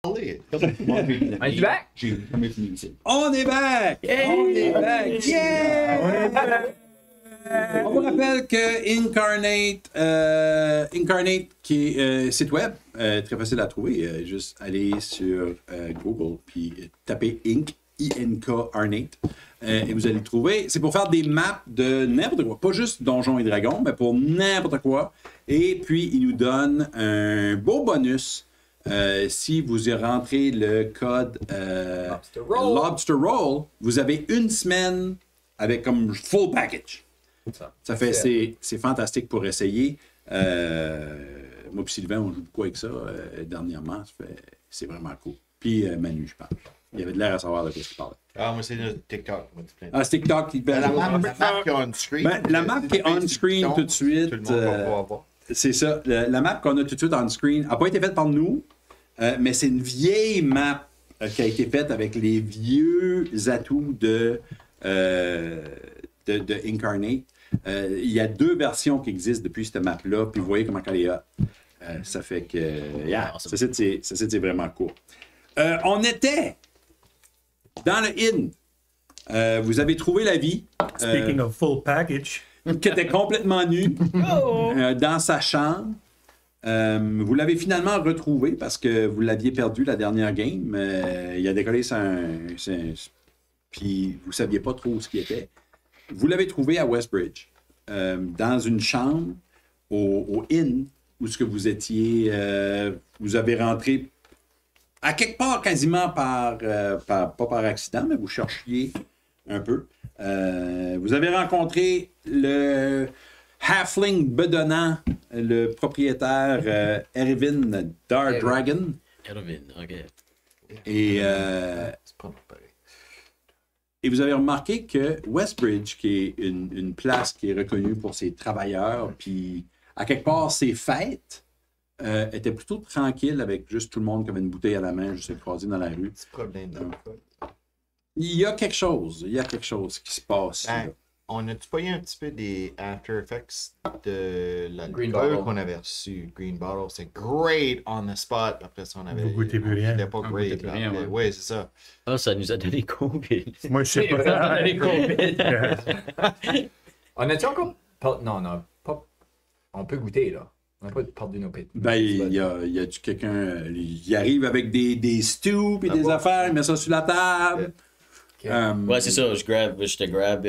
Are you back? On est back! On est back! Yeah! On est back! On vous rappelle que Incarnate qui est site web, très facile à trouver, juste aller sur Google puis taper INK Arnate et vous allez le trouver. C'est pour faire des maps de n'importe quoi, pas juste Donjons et Dragons, mais pour n'importe quoi. Et puis il nous donne un beau bonus. Si vous y rentrez le code Lobster Roll, vous avez une semaine avec comme full package. Ça fait, c'est fantastique pour essayer. Moi et Sylvain, on joue beaucoup avec ça dernièrement. C'est vraiment cool. Puis Manu, je pense. Il avait de l'air à savoir de quoi il parlait. Ah, moi, c'est le TikTok. Ah, c'est TikTok qui la map qui est on-screen. La map qui est on-screen tout de suite. Tout le monde va pouvoir voir. C'est ça. La map qu'on a tout de suite on-screen n'a pas été faite par nous, mais c'est une vieille map qui a été faite avec les vieux atouts de Incarnate. Il y a 2 versions qui existent depuis cette map-là, puis vous voyez comment elle est hot. Ça fait que... ça c'est vraiment cool. On était dans le inn. Vous avez trouvé la vie. Speaking of full package. Qui était complètement nu dans sa chambre. Vous l'avez finalement retrouvé parce que vous l'aviez perdu la dernière game. Il a décollé puis vous ne saviez pas trop ce qu'il était. Vous l'avez trouvé à Westbridge, dans une chambre au inn où ce que vous étiez. Vous avez rentré à quelque part quasiment pas par accident, mais vous cherchiez un peu. Vous avez rencontré le halfling bedonnant, le propriétaire Erwin Dardragon. Erwin, ok. Et vous avez remarqué que Westbridge, qui est une place qui est reconnue pour ses travailleurs, puis à quelque part ses fêtes, était plutôt tranquille avec juste tout le monde qui avait une bouteille à la main, juste croisé dans la rue. Petit problème dans le cas. Il y a quelque chose qui se passe. On a-tu pas eu un petit peu des after effects de Green l'alcool Bottle qu'on avait reçu? Green Bottle, c'est great on the spot. Après ça, on avait. Vous goûtez plus rien. C'était pas great. goûtait plus rien, ouais. Oui, c'est ça. Ah, ça nous a donné COVID. Moi, je sais Ça nous a pas. donné COVID. On a-tu encore... Non, pas... On peut goûter, là. On n'a pas perdu nos pétés. Ben, il y a-tu quelqu'un... il arrive avec des stews et des affaires, il met ça sur la table. Ouais, c'est ça, je te grab.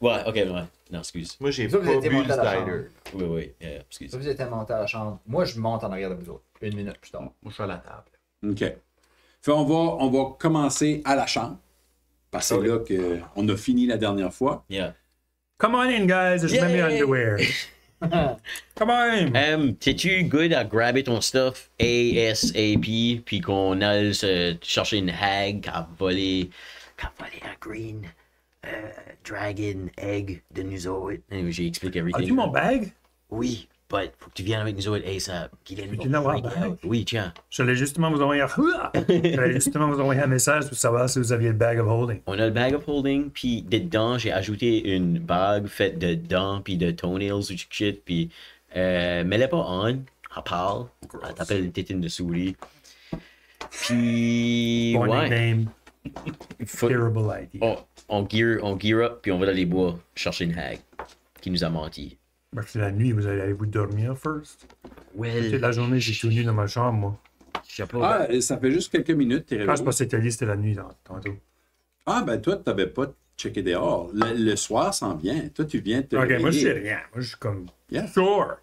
Ouais, ok, ouais. Non, excuse. Moi, j'ai Vous pas avez été bu le monté à la cider. Oui, excuse. Ça, vous étiez monté à la chambre. Moi, je monte en arrière de vous autres. 1 minute plus tard. Moi, je suis à la table. OK. Fait, on va commencer à la chambre. Parce que c'est là qu'on a fini la dernière fois. Yeah. Come on in, guys. There's many underwear. Come on. T'es-tu good à grabber ton stuff ASAP, puis qu'on aille se chercher une hag qui a volé un green dragon egg de nous autres? Anyway, j'ai expliqué everything. As-tu mon bag? Oui, but faut que tu viennes avec nous autres ASAP. Peux-tu l'avoir bag? Oui, tiens. J'allais justement vous envoyer un message pour savoir si vous aviez le bag of holding. On a le bag of holding, puis dedans, j'ai ajouté une bague faite de dents, puis de toenails ou du shit, puis mets-la pas on, elle parle, elle t'appelle une tétine de souris. Puis, Bon ouais. nickname. Faut- Terrible idea. on gear up, puis on va dans les bois chercher une hag qui nous a menti. Parce que la nuit, vous allez vous dormir first. Well, Toute la journée, j'ai tout nu dans ma chambre, moi. je sais pas. Ah, ça fait juste quelques minutes, t'es Quand je réveillé. passais Thalie, c'était la nuit, tantôt. Ah, ben toi, t'avais pas checké dehors. Le soir s'en vient. Toi, tu viens de te Ok, moi, je sais réveiller. rien. Moi, je suis comme... Yeah. Sure.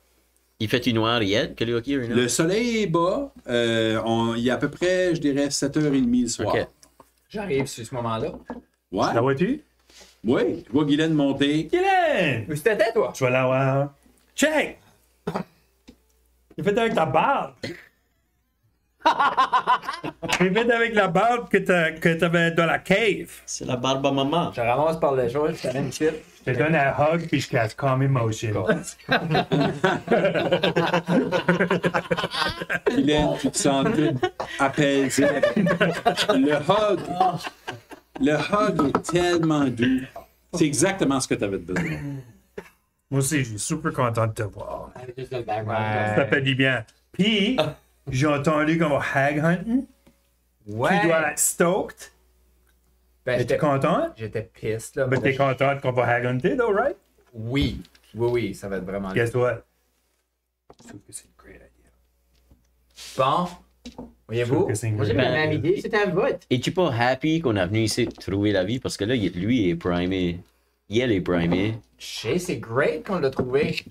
Il fait une noire hier, que le hockey, Le soleil est bas. Il y a à peu près, je dirais, 7h30 le soir. Ok. J'arrive sur ce moment-là. Ouais. La vois-tu? Oui, tu vois Guylaine monter. Guylaine! Où c'était, toi? Tu vas la voir. Check! Il fait avec ta barbe. Il fait avec la barbe que t'avais dans la cave. C'est la barbe à maman. Je ramasse par les choses, je t'amène ici. Je te donne un hug puis je casse calm emotion. Guylaine, tu te sens toute apaisée. Le hug est tellement doux. C'est exactement ce que tu avais besoin. Moi aussi, je suis super content de te voir. Juste le background. Ça fait du bien. Puis, j'ai entendu qu'on va hag hunting. Ouais. Tu dois être stoked. Ben, Es-tu j'étais content? j'étais piste, là. Mais pour- t'es content qu'on va hag-hunter, though, right? Oui. Oui, ça va être vraiment Guess what? Je trouve que c'est une great idea. bon. Je trouve Voyez-vous? que c'est une Moi, j'ai great pas la même idée. C'était un vote. Es-tu pas happy qu'on est venu ici trouver la vie? Parce que là, lui est primé. Elle est primée. Je sais, c'est great qu'on l'a trouvé.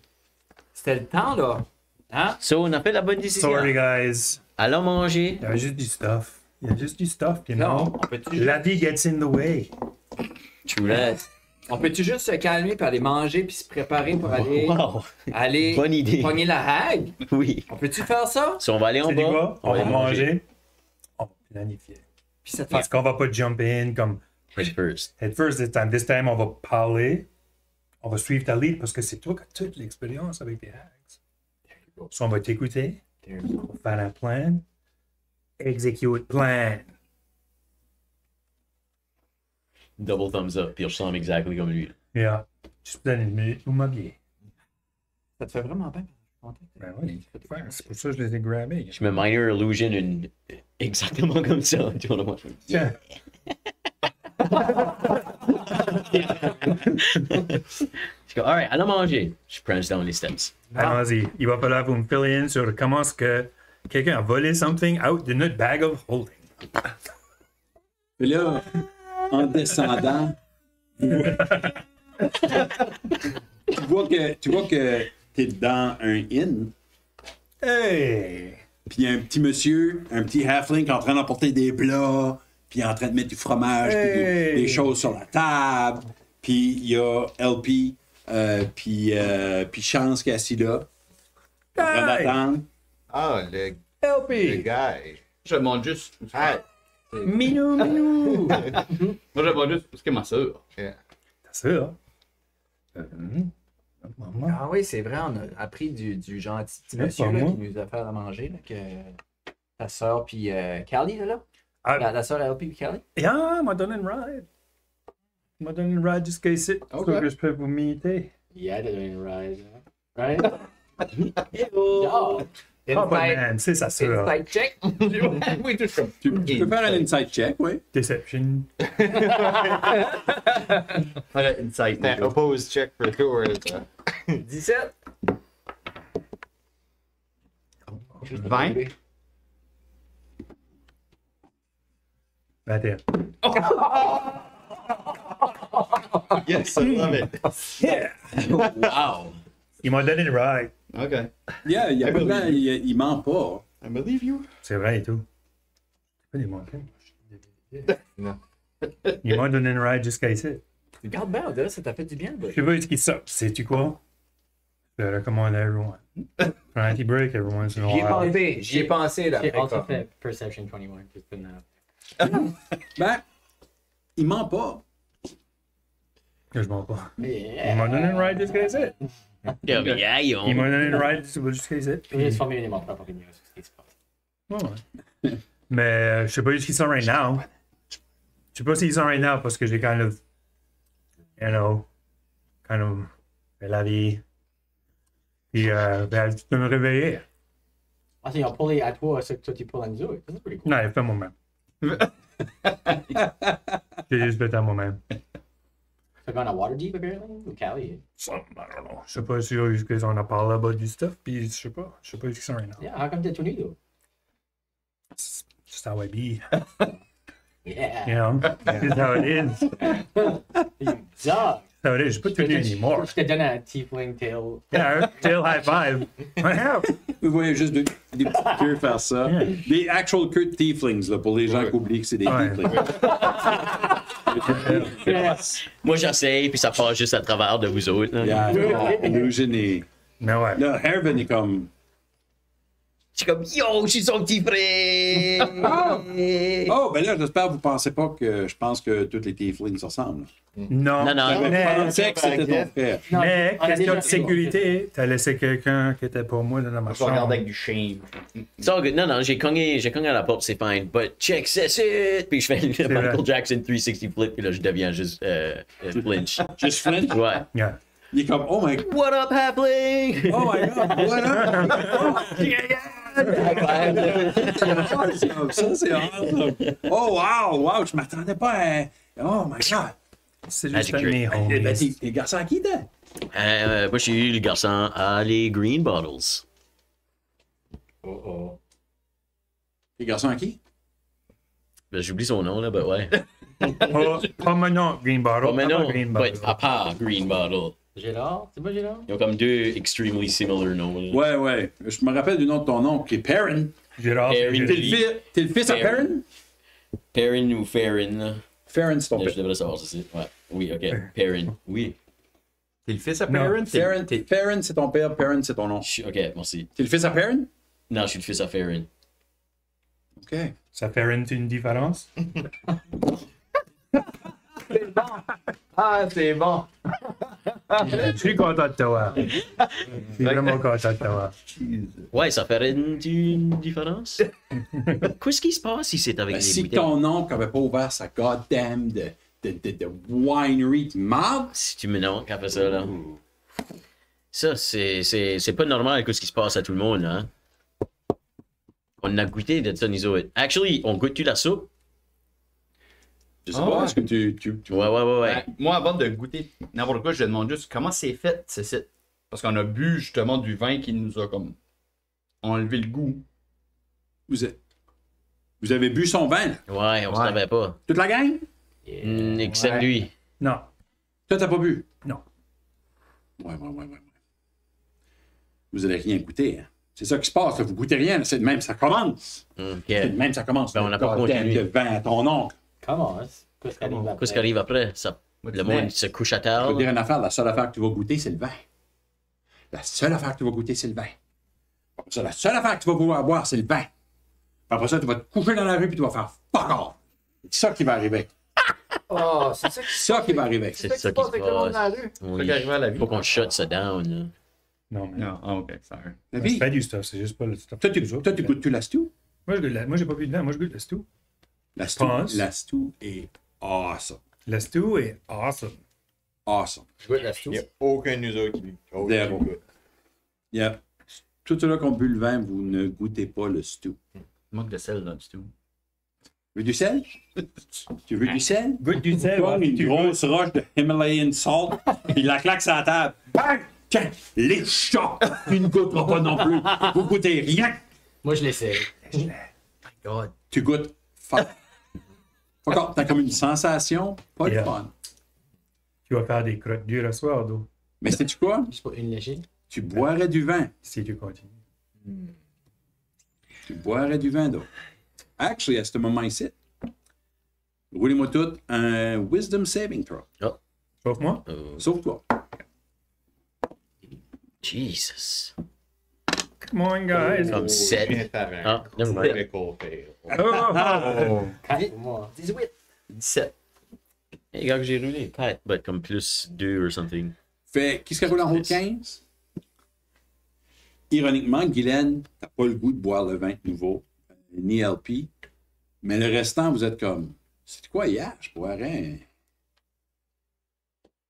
C'était le temps, là. Hein? So, on a fait la bonne décision. Sorry, guys. Allons manger. Il y avait juste du stuff. Il y a juste du stuff, you Non, know? on peut-tu La vie gets in the way. Tu laisses. on peut-tu juste se calmer puis aller manger puis se préparer pour aller, Wow. aller Bonne idée. pogner la hague? Oui. On peut-tu faire ça? Si on va aller en Tu dis bas, quoi? On va manger. On va planifier. Puis ça te Parce qu'on va pas jump in comme Head first. head first this time. This time, on va parler. On va suivre ta lead parce que c'est toi qui as toute l'expérience avec les hags. So, on va t'écouter. On va faire un plan. Execute plan. Double thumbs up, puis je ressemble exactement comme lui. Yeah. Juste donne une minute, vous m'habillez. Ça te fait vraiment bien. Ben oui, c'est pour ça que je les ai grabbés. Je mets Minor Illusion exactement comme ça autour de moi. Tiens. Je dis, alright, allons manger. Je prends down les steps. Allons-y. Il va falloir que vous me fill in sur comment est-ce que quelqu'un a volé something out de notre bag of holding. Puis là, en descendant, tu vois que t'es dans un inn, Hey! puis il y a un petit monsieur, un petit halfling qui est en train d'emporter des plats, puis en train de mettre du fromage, puis Hey! des choses sur la table, puis il y a LP, puis Chance qui est assis là, en train Hey! d'attendre. Ah, le LP! guy. Je demande juste. Ah, Minou, minou! Moi, je demande juste parce que ma soeur. yeah. C'est ça. Maman. Ah oui, c'est vrai, on a appris du gentil petit Ouais, monsieur pas là, moi. qui nous a fait à manger, là, que ta soeur puis Callie, là. Ah. La soeur LP puis Callie. Yeah, m'a donné une ride. M'a donné une ride jusqu'à ici. Ok. Pour que je peux vous meter. Yeah, they're doing rise. Right? Ah, ben, man, c'est ça, ça. Inside check. Oui, tout comme. Tu peux faire un inside check, oui. Deception. Voilà, insight. That opposed check for tour is 17. 20. 21. Yes, I love it. Yeah! Wow! Il m'a donné une ride. Okay. Yeah, il y a pas de temps, il ment pas. I believe you. C'est vrai et tout. C'est pas des montagnes. Non. Il m'a donné une ride jusqu'à ici. Regarde bien, on dirait que ça t'a fait du bien, le Je sais pas ce qui sort. Sais-tu quoi? Je le recommande à everyone. Prends un petit break every once in a J'y ai while. pensé, j'y ai pensé là. She après, also quoi. fit Perception 21, just putting that out. Ben, il ment pas. Je m'en pas. Il m'a donné une ride jusqu'à ici. Yeah, mais yeah, Il m'a donné une ride jusqu'à ici. Je vais juste former une propre opinion sur ce qui se passe. Ouais. Mais je sais pas ce qu'ils sont right now. Je sais pas s'ils sont right now parce que j'ai kind of, you know, fait la vie. Puis, ben, tu peux me réveiller. Ah, c'est, ils ont pullé à toi ce que toi tu pulls à nous autres. C'est pretty cool. Non, il fait moi-même. J'ai juste fait à moi-même. They're going to Waterdeep, apparently, with Callie. Something, I don't know. Je sais pas si on a parlé about du stuff, puis je sais pas où ils sont right now. Yeah, how come they're tornado? It's just how I be, Yeah. you know? It's how it is. You dog. How it is. J'ai pas tenu anymore. Je te donne un tiefling tail. Yeah, tail high five. I have. Vous voyez juste des petits queues faire ça. Yeah. Des actual queues de tieflings, là, pour les gens qui oublient que c'est des Ouais. tieflings. Moi, j'essaye, puis ça passe juste à travers de vous autres. Là. Yeah, Illusion est... Mais ouais. Là, Herven est comme... Je suis comme, yo, je suis son petit frère! Oh, ben là, j'espère que vous pensez pas que je pense que tous les tieflings se ressemblent. Non. Non, non. Je Mais, pensais que c'était ton frère. Non, mais on a question déjà de sécurité, t'as laissé quelqu'un qui était pour moi dans ma Je vais regarder chambre. avec du shame. It's all good. Non, non, j'ai cogné à la porte, c'est fine. But check, c'est it! Puis je fais le vrai. Michael Jackson 360 flip, puis là, je deviens juste flinch. Juste flinch. Ouais. Yeah. Il est comme, oh my god, What up, Halfling? oh my god, what up? Ça, c'est awesome. Oh, wow, je m'attendais pas à... Oh, my God. C'est juste Magic un de mes Drink. Ben, homies. t'es garçon à qui, t'es? Moi, j'ai eu le garçon à les Green Bottles. Oh. T'es garçon à qui? Ben, j'oublie son nom, là, ben ouais. Pas maintenant, Green Bottle. Pas maintenant, Green but Bottle. à part Green Bottle. Gélard? C'est pas Gélard? Ils ont comme deux extremely similar noms. là. Ouais. Je me rappelle du nom de ton oncle, qui est Perrin. Gérard, Perrin. T'es le fils à Perrin? Perrin ou Farron, là. Farron, c'est ton Je père. devrais savoir, ça, c'est. Ouais. Oui, ok. Perrin. Oui. T'es le fils à Non, Perrin? Farron, c'est ton père, Perrin, c'est ton nom. Ok, merci. T'es le fils à Perrin? Non, je suis le fils à Farron. OK. ça fait une différence? Ah, c'est bon. Je suis content de te voir. Je suis vraiment content de te voir. Ouais, ça ferait une différence. Qu'est-ce qui se passe ici avec Ben, les si bouteilles? ton oncle avait pas ouvert sa goddamn de winery de marde, Si tu me noms après ça, là. Ça, c'est pas normal que ce qui se passe à tout le monde, là. Hein? On a goûté de ça, nous autres. Actually, on goûte-tu la soupe? je sais pas, est-ce que tu... Ouais. Ben, moi, avant de goûter n'importe quoi, je demande juste comment c'est fait, ce site. Parce qu'on a bu justement du vin qui nous a comme enlevé le goût. Vous avez bu son vin, là? Ouais, on savait pas. Toute la gang? Except lui. Non. Toi, t'as pas bu? Non. Ouais. Vous allez rien goûter, hein? C'est ça qui se passe, là. Vous goûtez rien, là. C'est de même ça commence. Ok. C'est de même ça commence. Ben, on n'a pas goddamn continué. de vin à ton oncle. Comment? Qu'est-ce qui arrive après? Qu'est-ce qui arrive après? Ça, le monde se couche à Je vais te dire table. une affaire, la seule affaire que tu vas goûter, c'est le vin. La seule affaire que tu vas goûter, c'est le vin. Après ça, la seule affaire que tu vas pouvoir boire, c'est le vin. Puis après ça, tu vas te coucher dans la rue puis tu vas faire fuck off. C'est ça qui va arriver. Oh, c'est ça C'est ça qui va arriver. C'est ça qui se avec le monde dans la passe. rue. C'est ça Oui. qui arrive à la vie. Faut qu'on shut ça down, là. Non, mais. Non, ah, ok, sorry. La Je vie. fais du stuff, c'est juste pas le stuff. Toi, tu goûtes-tu la stew? Moi, j'ai pas bu de vin, moi, je goûte le stew. La stew, Pense. la stew est awesome. Le stew est awesome. Awesome. Je goûte la soupe. Il n'y a aucun user qui Zéro. goûte. Yeah. Tous ceux-là qui ont bu le vin, vous ne goûtez pas le stew. Il manque de sel dans du tout. Tu veux du sel? Tu veux du sel? Goûte du sel, Comme ouais, une tu grosse roche de Himalayan salt, puis la claque sur la table. Bang! Tiens, les chats! Tu ne goûteras pas non plus. Vous goûtez rien. Moi, je l'essaie. God. Tu goûtes fuck. Encore, t'as comme une sensation, pas de Yeah. fun. Tu vas faire des crottes dures à soir, d'eau, Mais sais-tu quoi? Juste pour une léchée. Tu boirais du vin. si tu continues. Tu boirais du vin d'eau. Actually, à ce moment ici, roulez-moi tout un Wisdom Saving Throw. Sauf moi. Sauf toi. Jesus. Come on, guys. Comme Je viens 7. de faire Ah, un never mind. critical fail. Oh, 4 pour moi. 18. 17. Hey, gars, que j'ai roulé 4, but comme plus 2 or something. Fait, qu'est-ce qui roule en haut de 15? Ironiquement, Guylaine, t'as pas le goût de boire le vin nouveau, ni LP. Mais le restant, vous êtes comme, c'est quoi hier? Je boirais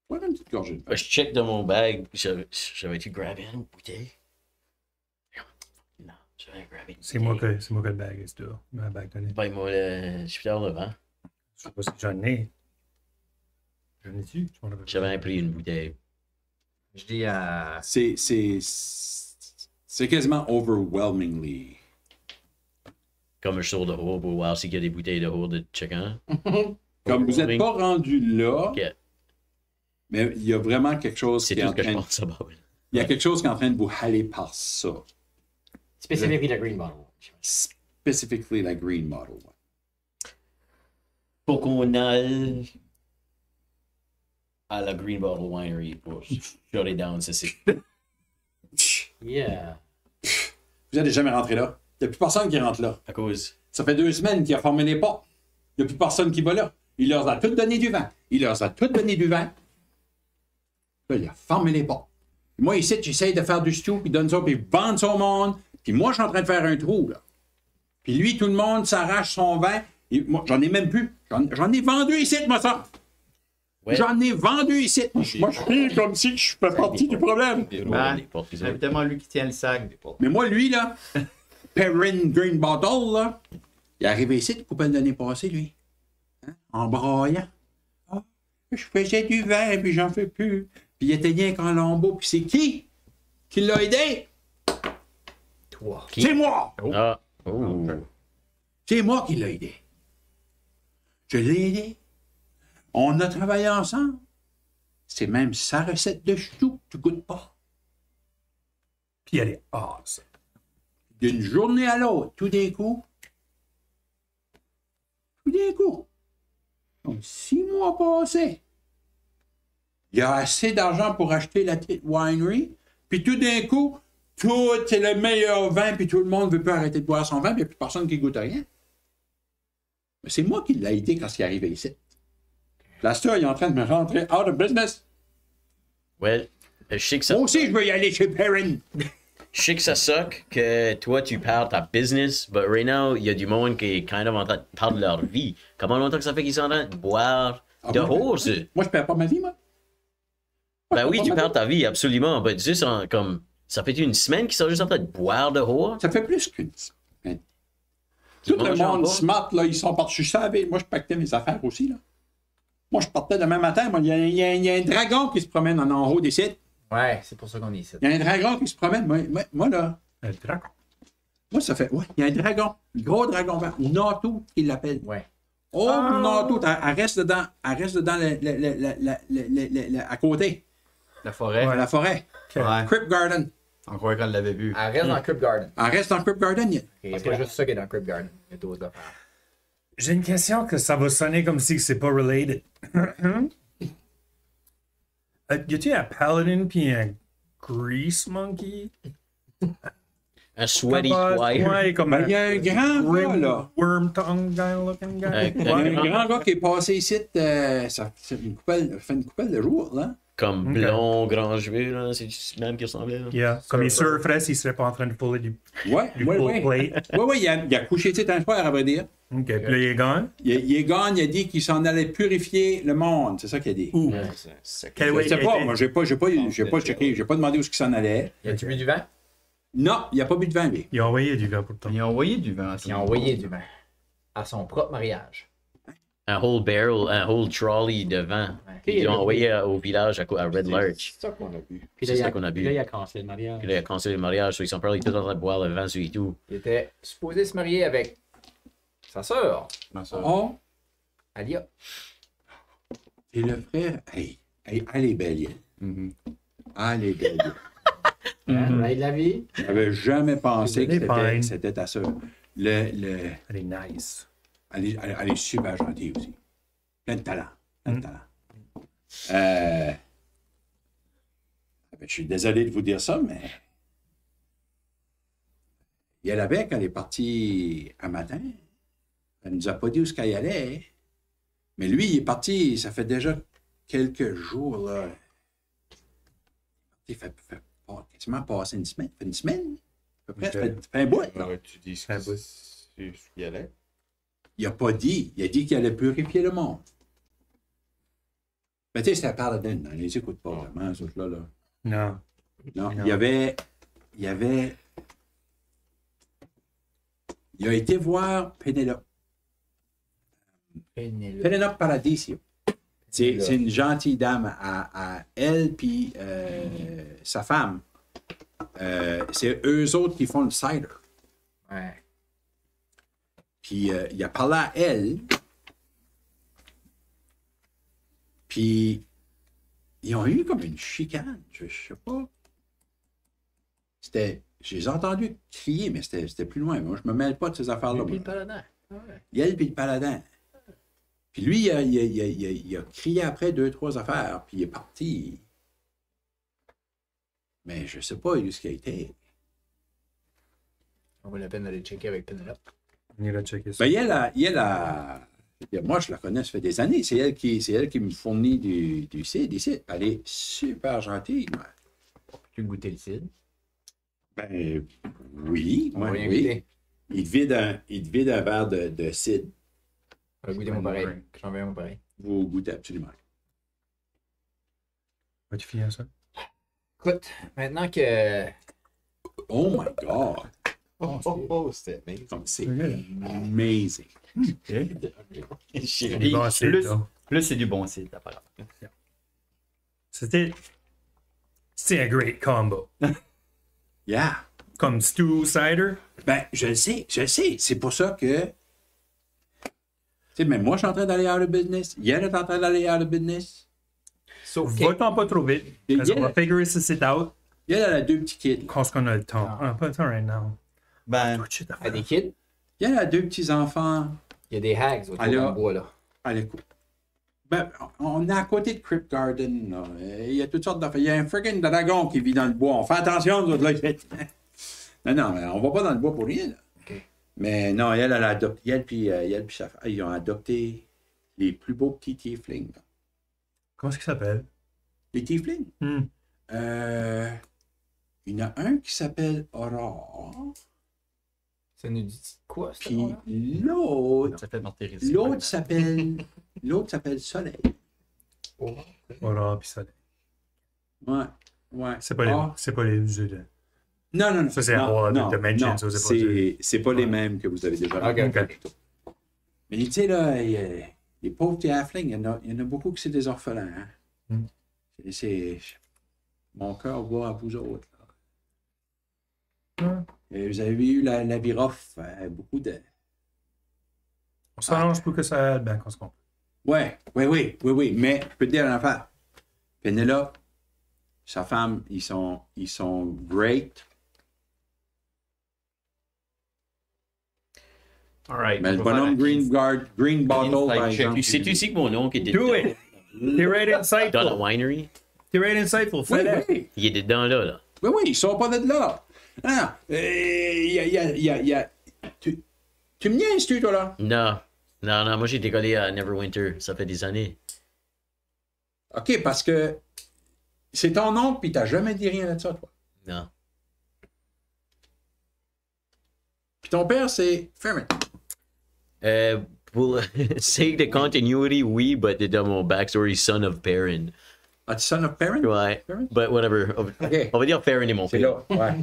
une petite gorgée de vin. Je check dans mon bag. J'avais-tu grabé une bouteille? Non, j'avais grabé une c'est bouteille. moi que le bag est là. Ma bag donnée. Ben, moi, je suis fier devant. Je sais pas si j'en ai. J'en ai-tu? Je m'en rappelle pas. J'avais pris une bouteille. Je dis à. C'est quasiment overwhelmingly. Comme je sors de haut pour voir s'il y a des bouteilles de haut de chacun. Comme vous n'êtes pas rendu là, Ok. mais il y a vraiment quelque chose C'est qui est tout en ce que je train... pense about it. Il y a quelque chose qui est en train de vous haler par ça. Spécifiquement la green bottle. Specifically la green model. ouais. Faut qu'on aille à la Green Bottle Winery pour shut it down, c'est. Yeah. Vous n'êtes jamais rentré là. Il n'y a plus personne qui rentre là. À cause. Ça fait 2 semaines qu'il a formé les portes. Il n'y a plus personne qui va là. Il leur a tout donné du vin. Là, il a formé les portes. Moi, ici, j'essaye de faire du stew, puis donne ça, puis vendre ça au monde. Puis moi, je suis en train de faire un trou, là. Puis lui, tout le monde s'arrache son vin. Et moi, j'en ai même plus. J'en ai vendu ici, moi, ça. Ouais. J'en ai vendu ici. Moi, je fais comme si je fais partie du problème. Ben, Les portes, ils c'est tellement lui qui tient le sac. Mais moi, lui, là, Perrin Green Bottle, là, il est arrivé ici, une couple d'années passées, lui. Hein? En braillant. Ah, je faisais du vin, puis j'en fais plus. Puis il était rien qu'en lambeau. Puis c'est qui l'a aidé? Toi. Qui? C'est moi! Ah. Oh. C'est moi qui l'ai aidé. Je l'ai aidé. On a travaillé ensemble. C'est même sa recette de chou que tu goûtes pas. Puis elle est awesome. D'une journée à l'autre, tout d'un coup, donc 6 mois passés, il y a assez d'argent pour acheter la petite winery, puis tout d'un coup, tout c'est le meilleur vin, puis tout le monde ne veut plus arrêter de boire son vin, puis il n'y a plus personne qui goûte rien. Mais c'est moi qui l'ai aidé quand il est arrivé ici. Plaster, il est en train de me rentrer out of business. Well, je sais que ça. Moi aussi, je veux y aller chez Perrin. Je sais que ça suck que toi tu perds ta business, but right now, il y a du monde qui est kind of en train de perdre leur vie. Comment longtemps que ça fait qu'ils sont en train de boire dehors, ça? Moi, je perds pas ma vie, moi. Ben oui, tu perds ta vie, absolument. Mais juste comme. Ça fait une semaine qu'ils sont juste en train de boire dehors? Ça fait plus qu'une semaine. Tout le monde smart, là, ils sont partis ça. Moi, je pactais mes affaires aussi, là. Moi, je partais demain matin. Moi, il y a un dragon qui se promène en haut des sites. Ouais, c'est pour ça qu'on est ici. Il y a un dragon qui se promène. Moi là. Un dragon. Moi, ça fait. Ouais, il y a un dragon. Un gros dragon vert. Nato, il l'appelle. Ouais. Oh, Nato, elle reste dedans. Elle reste dedans à côté. La forêt. La forêt. Ouais. Crypt Garden. On croyait qu'on l'avait vu. Elle reste dans Crypt Garden. Elle reste dans Crypt Garden. Il n'y a pas juste ça qui est dans Crypt Garden. Il y a d'autres affaires. J'ai une question que ça va sonner comme si c'est pas related. Y a-t-il un paladin puis un grease monkey? Un sweaty Capable- squire. Ouais, comme Ben, il y a un grand gars, là. worm tongue guy looking guy. Un- Il y a un grand gars qui est passé ici. Ça fait une couple de jours, là. Comme blond, grand cheveux, là. C'est juste même qui ressemblait. Là. Yeah. Comme il surferait s'il serait pas en train de puller du Ouais, full ouais. plate. Ouais, il a couché ici un soir, à vrai dire. Ok, puis là, il est gone. Il est gone, il a dit qu'il s'en allait purifier le monde. C'est ça qu'il a dit. Ouh. Quel Je way ne sais il pas, était? moi, j'ai pas checké, j'ai pas demandé où il s'en allait. Y a-tu bu du vin? Non, il n'a pas bu de vin, lui. Il a envoyé du vin pourtant. Ils ont envoyé du vin. Il a envoyé du vin. À son propre mariage. Un whole barrel, un whole trolley de vin. Ils l'ont envoyé au village à Red Larch. C'est ça qu'on a vu. Puis C'est là, ça qu'on a puis bu. là, il a cancellé le mariage. Puis là, il a cancellé le mariage, so ils sont probablement tous en train de boire le vin sur et tout. Il était supposé se marier avec sa sœur, Oh, Alia. et le frère, hey, elle est belle, elle. Mhm. Elle est belle. Hein, Ride la vie. J'avais jamais pensé que Elle est fine. c'était ta sœur. Elle est nice. Elle est super gentille aussi. Plein de talent. Je suis désolé de vous dire ça, mais il y a la bec, elle est partie un matin. Elle ne nous a pas dit où qu'elle allait. Mais lui, il est parti, ça fait déjà quelques jours, là. Il fait quasiment passer une semaine. Ça fait une semaine? À peu près, ça fait un bout. là. Tu dis ce qu'il y allait? Il n'a pas dit. Il a dit qu'il allait purifier le monde. Mais tu sais, c'était un paladin. On les écoute pas vraiment, ces autres-là. Là. Non. Non, il a été voir Pénélope. Pénélope Paradisio. C'est une gentille dame à elle puis sa femme. C'est eux autres qui font le cider. Ouais. Puis il a parlé à elle. Puis ils ont eu comme une chicane. Je sais pas. Je les ai entendus crier, mais c'était plus loin. Moi, je me mêle pas de ces affaires-là. Puis moi. le paladin. Ouais. Elle puis le paladin. Puis lui, il a crié après 2-3 affaires, puis il est parti. Mais je sais pas où ce qu'il a été. On vaut la peine d'aller checker avec Penelope. On ira checker ça. Ben, moi, je la connais, ça fait des années. C'est elle qui me fournit du cidre ici. Elle est super gentille. moi. Tu goûter le cidre? Ben, oui. On va oui, rien oui. goûter. Il te vide un verre de cidre. On va goûter mon pareil. J'en veux un mon pareil. Vous goûtez absolument. Vas-tu finir ça? Écoute, maintenant que Oh my God! Oh, c'était amazing. Donc, c'est amazing. C'est du bon acide, Plus, là. plus c'est du bon site, apparemment. C'était un great combo. Yeah. Comme stew cider. Ben, je le sais. C'est pour ça que. Tu sais, même moi, je suis en train d'aller out of business. Yann est en train d'aller out of business. Va-t'en pas trop vite. Yeah. Parce qu'on va figure this out Yann, elle a 2 petits kids. quand on a le temps. Ah, pas le temps right now. Ben, Tout de suite à Il y a faire. des kids, Yann a 2 petits enfants. il y a des hags autour Alors- dans le bois, là. À l'écoute. Ben, on est à côté de Crypt Garden. Là. Il y a toutes sortes d'affaires. Il y a un friggin' dragon qui vit dans le bois. On fait attention, nous autres, là. Non, mais on va pas dans le bois pour rien. Là. OK. Mais non, elle a adopté. Elle puis sa femme, ils ont adopté les plus beaux petits tieflings. Là. Comment est-ce qu'il s'appelle? Les tieflings? Hmm. Il y en a un qui s'appelle Aurore. Ça nous dit quoi, ça? Puis l'autre. ça fait martyriser. L'autre s'appelle Soleil. Voilà, puis ça. Ouais. C'est pas les yeux de. Non. Ça, c'est non, Wall of non, Dimensions, non, ça, c'est pas du- c'est pas les mêmes que vous avez déjà Ok. rencontrés. Mais tu sais, là, les pauvres petits halflings, il y en a beaucoup qui c'est des orphelins. Hein? Mm. Mon cœur va à vous autres. Là. Ouais. Et vous avez eu la vie rough, beaucoup de... On s'arrange pour que ça aide bien quand on se comprend. Oui, mais je peux te dire une affaire. Penelope, sa femme, ils sont great. Alright. Mais le bonhomme Green Bottle, par Inside check. exemple. Tu sais-tu aussi que mon oncle était Do dedans, it! T'es right dans la insightful. winery? T'es right insightful. Oui, Fais-le. oui. Il était dedans là. Oui, ils sont pas de là. Ah, tu me niaises-tu, toi, là? Non, moi j'ai été collé à Neverwinter, ça fait des années. OK, parce que c'est ton oncle, puis t'as jamais dit rien de ça, toi. Non. Puis ton père, c'est Ferment. Pour le sake de continuity, oui, but dans mon backstory, son of Perrin. As-tu son of parent? Ouais, Perrin? but whatever. OK, On va dire Perrin est mon c'est père. là,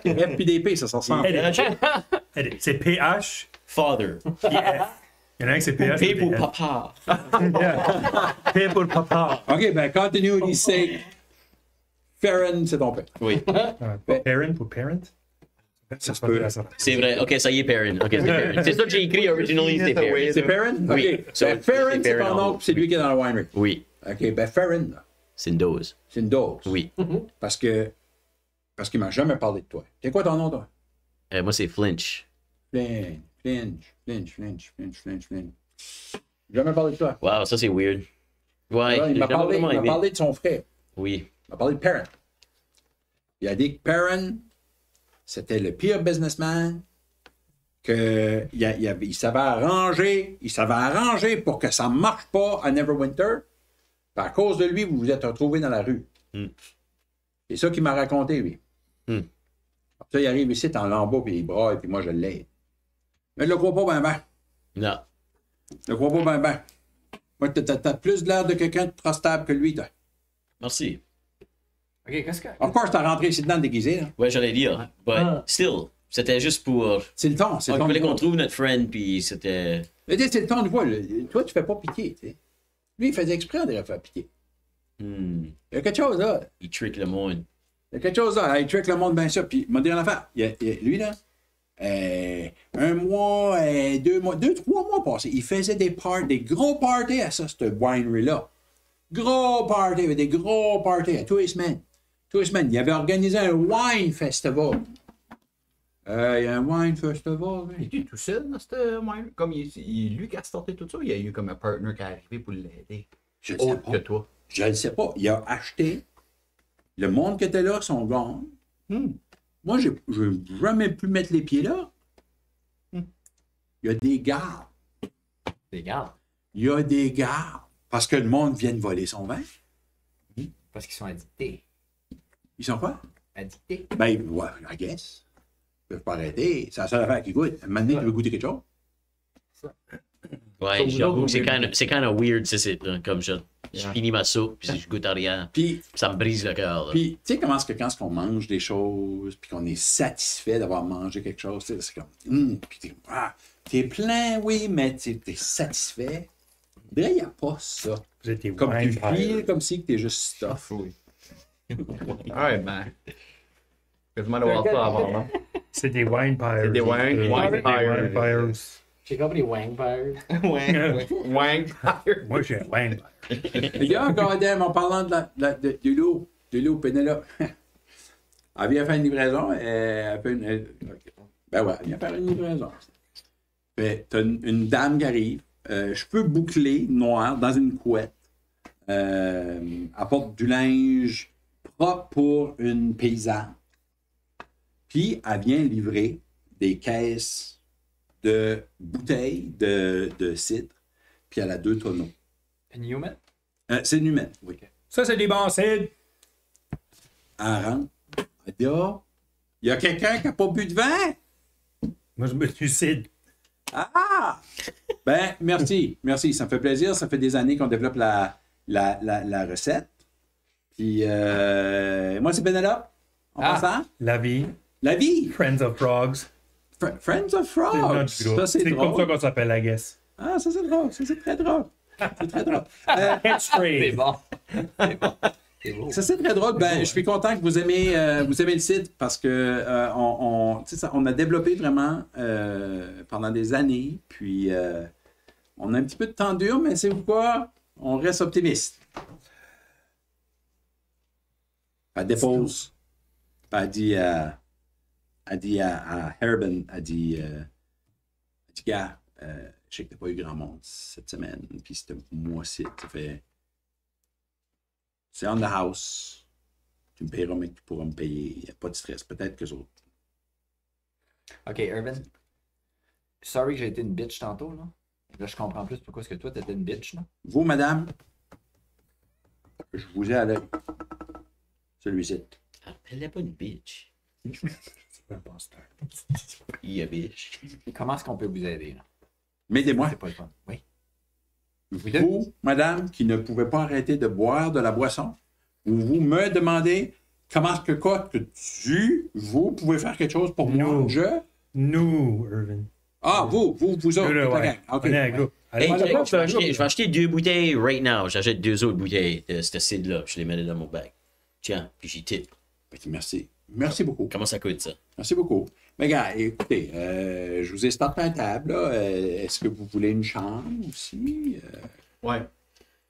ouais. F puis des P, ça s'en ressemble. Edit. C'est PH. Father. Il y en a un qui c'est PH. P pour F. papa. Yeah. P pour papa. OK, ben, continuity sake. Ferren, c'est ton père. Oui, Parent pour parent. Ça se peut. c'est vrai. Ok, ça y est, Perrin. Ok, c'est Perrin. C'est ça que j'ai écrit originally, c'est Perrin. C'est Ferren? Oui. OK. So, Ben, Ferren, c'est c'est Perrin ton en haut. oncle, c'est lui qui est dans la winery. Oui, OK, ben, Ferren, là, c'est une dose. c'est une dose. Oui. Parce qu'il m'a jamais parlé de toi. C'est quoi ton nom, toi? Moi, c'est Flinch. Flinch. Jamais parlé de toi. Wow, ça c'est weird. Ouais, Alors, il j'ai m'a jamais parlé, vraiment il m'a aimé. parlé de son frère. Oui. Il m'a parlé de Perrin. Il a dit que Perrin, c'était le pire businessman, qu'il savait arranger, pour que ça ne marche pas à Neverwinter. Puis à cause de lui, vous vous êtes retrouvés dans la rue. Mm. C'est ça qu'il m'a raconté, lui. Mm. Ça, il arrive ici, en lambeau, puis il braille, puis moi, je l'aide. Mais je le crois pas ben. Non. Je le crois pas ben. Moi, t'as plus l'air de quelqu'un de trop stable que lui, toi. Merci. OK, qu'est-ce que... Of course, t'as rentré ici dedans déguisé, là. Ouais, j'allais dire. But still, c'était juste pour. C'est le temps, c'est le On temps. voulait de qu'on voir. trouve notre friend, puis c'était. Mais c'est le temps de voir. Toi, tu fais pas pitié, tu sais. Lui, il faisait exprès de faire pitié. Hmm. Il y a quelque chose là. Il trick le monde. Il y a quelque chose là. Il trick le monde bien ça. Puis, il m'a dit une affaire. Lui, là, 1 mois, 2 mois, 3 mois passés, il faisait des gros parties à ça, cette winery-là. Gros parties, des gros parties à tous les semaines. Tous les semaines. Il avait organisé un wine festival. Il y a un wine festival. Il était tout seul dans cette wine. Comme lui qui a starté tout ça, il y a eu comme un partner qui est arrivé pour l'aider. Je ne sais Autre que pas. toi. Je ne sais pas. Il a acheté. Le monde qui était là sont gone. Moi, je n'ai jamais pu mettre les pieds là. Il y a des gardes. Des gardes. Il y a des gardes. Parce que le monde vient de voler son vin. Parce qu'ils sont addictés. Ils sont quoi? Addictés. Ben, ouais, I guess. Ils peuvent pas arrêter. C'est la seule affaire qui goûte. Maintenant, tu veux goûter quelque chose? Ouais, vous j'avoue autres, que c'est kind of weird, là, comme ça. Je Yeah. finis ma soupe, puis je goûte à rien. Puis, Ça me brise le cœur. Là. puis tu sais comment est-ce que quand on mange des choses, puis qu'on est satisfait d'avoir mangé quelque chose, tu sais, c'est comme, puis t'es plein, oui, mais t'es satisfait. Il n'y a pas ça. Vous êtes des Comme tu vampires. feel comme si t'es juste stuff. Oui. Ouais, ben. Quasiment d'avoir ça avant, hein. C'est des vampires. C'est des vampires. vampires. J'ai compris Wangpires. Ouais. Wang. Moi, j'ai un vampire. Les gars, goddamn, en parlant du loup, Pénélope. Elle vient faire une livraison. Elle fait ben ouais, elle vient faire une livraison. Ben, t'as une dame qui arrive. Je peux boucler, noir, dans une couette. Apporte du linge propre pour une paysanne. Puis, elle vient livrer des caisses de bouteilles de cidre. Puis, elle a 2 tonneaux. Newman? C'est une humaine, oui. Ça, c'est des bons cides. Elle rentre. Elle dit, oh, il y a quelqu'un qui n'a pas bu de vin? Moi, je me suis cid. Ah! Ben, merci. Merci. Ça me fait plaisir. Ça fait des années qu'on développe la recette. Puis, moi, c'est Pénélope. En passant. La vie. La vie. Friends of Frogs. Friends of C'est le nom Frogs. du groupe. Ça, c'est C'est comme ça drôle. qu'on s'appelle, I guess. Ah, ça, c'est drôle. Ça, c'est très drôle. C'est très drôle. C'est Catchphrase. bon. C'est bon. C'est beau. Ça, c'est très drôle. Ben, je suis content que vous aimez le site parce que tu sais, on a développé vraiment pendant des années. Puis, on a un petit peu de temps dur, mais c'est quoi? On reste optimiste. Elle dépose. Elle dit à Herben, elle dit, gars, je sais que t'as pas eu grand monde cette semaine, puis ce mois-ci, ça fait... C'est on the house. Tu me payeras, mais tu pourras me payer. Il n'y a pas de stress. Peut-être que autres. Ok, Irvin. Sorry que j'ai été une bitch tantôt, là. Là, je comprends plus pourquoi est-ce que toi, t'étais une bitch, là. Vous, madame, je vous ai à l'œil. Celui-ci. Elle n'est pas une bitch. C'est un pasteur. Il est bitch. Comment est-ce qu'on peut vous aider, là? M'aidez-moi. C'est pas le fun. Oui. Vous, madame, qui ne pouvez pas arrêter de boire de la boisson, vous me demandez comment est-ce que vous pouvez faire quelque chose pour moi. Nous. Nous. Irvin. Ah, vous autres. Nous, toute la ouais. gang. OK. On est un groupe. Hey, Allez, je vais acheter 2 bouteilles right now. J'achète 2 autres bouteilles de ce cidre-là. Je les mets dans mon bag. Tiens, puis j'y tip. Merci. Merci beaucoup. Comment ça coûte, ça? Merci beaucoup. Mais gars, écoutez, je vous ai starté à table. Là. Est-ce que vous voulez une chambre aussi? Ouais.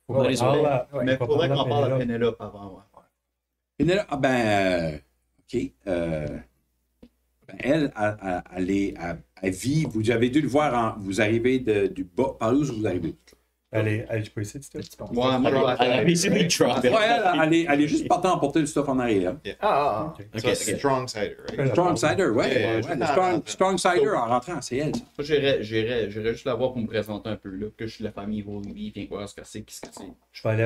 faut qu'on parle à- ouais, Mais faut faudrait parler à qu'on parle à Pénélope. Pénélope avant, ouais. Pénélope, OK. Elle, elle vit, vous avez dû le voir, vous arrivez du bas. Par où vous arrivez? Allez, je peux essayer de Ouais, moi, je vais Elle a basically drop it. Ouais, elle est juste partie à emporter le stuff en arrière. Ah, Ok, Ça, ok. c'est Strong Cider, right? Strong Cider, ouais. Yeah, Ouais, le strong Cider en rentrant, c'est elle. Ça. Moi, j'irais juste la voir pour me présenter un peu, là. Que je suis de la famille Holly, viens voir ce que c'est, qu'est-ce que c'est. Je vais aller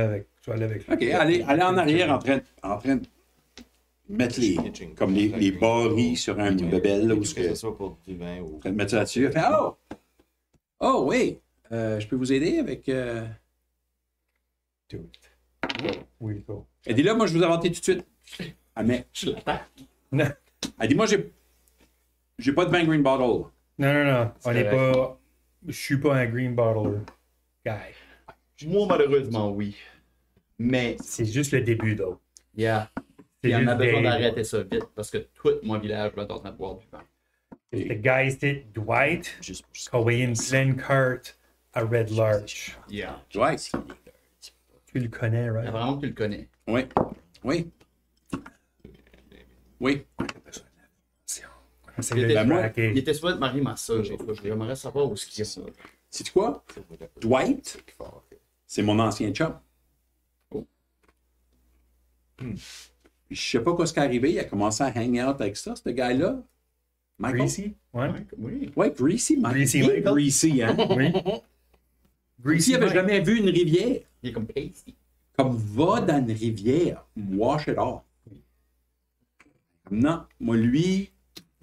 avec. OK, allez en arrière en train de mettre les barils sur un bebel, là, où Que ce que... ce soit pour du vin ou... En train de mettre ça là-dessus. Elle fait, oh, oui, je peux vous aider avec... Do it. We go. Elle dit là, moi, je vous ai inventé tout de suite. Elle met... Non, Elle dit, moi, j'ai pas de vin green bottle. non. On n'est pas. Je suis pas un green bottler guy. Moi, malheureusement, oui. Mais, C'est juste le début, though. yeah. C'est Il y en a juste besoin des- d'arrêter ça vite parce que tout mon village va être en train de boire du vin. Le gars, c'était Dwight, Juste pour ça. qui a envoyé une pleine carte à Red Larch. Yeah. Ouais. Tu le connais, right? Vraiment, tu le connais. Oui. Oui. Oui. C'est Il le était, moi, il traquer. était supposé de marier ma soeur. J'aimerais savoir où est-ce qu'il y a. Sais-tu quoi? Dwight, c'est mon ancien chum. Oh. Puis je sais pas quoi ce qui est arrivé. Il a commencé à hang out avec ça, ce gars-là. Michael. Greasy? Ouais. Oui. Ouais, Greasy. Greasy, Il est Michael. Greasy, hein? Oui. Greasy, il avait Mike. jamais vu une rivière. Il est comme pasty. Comme va dans une rivière, wash it off. Non, moi, lui,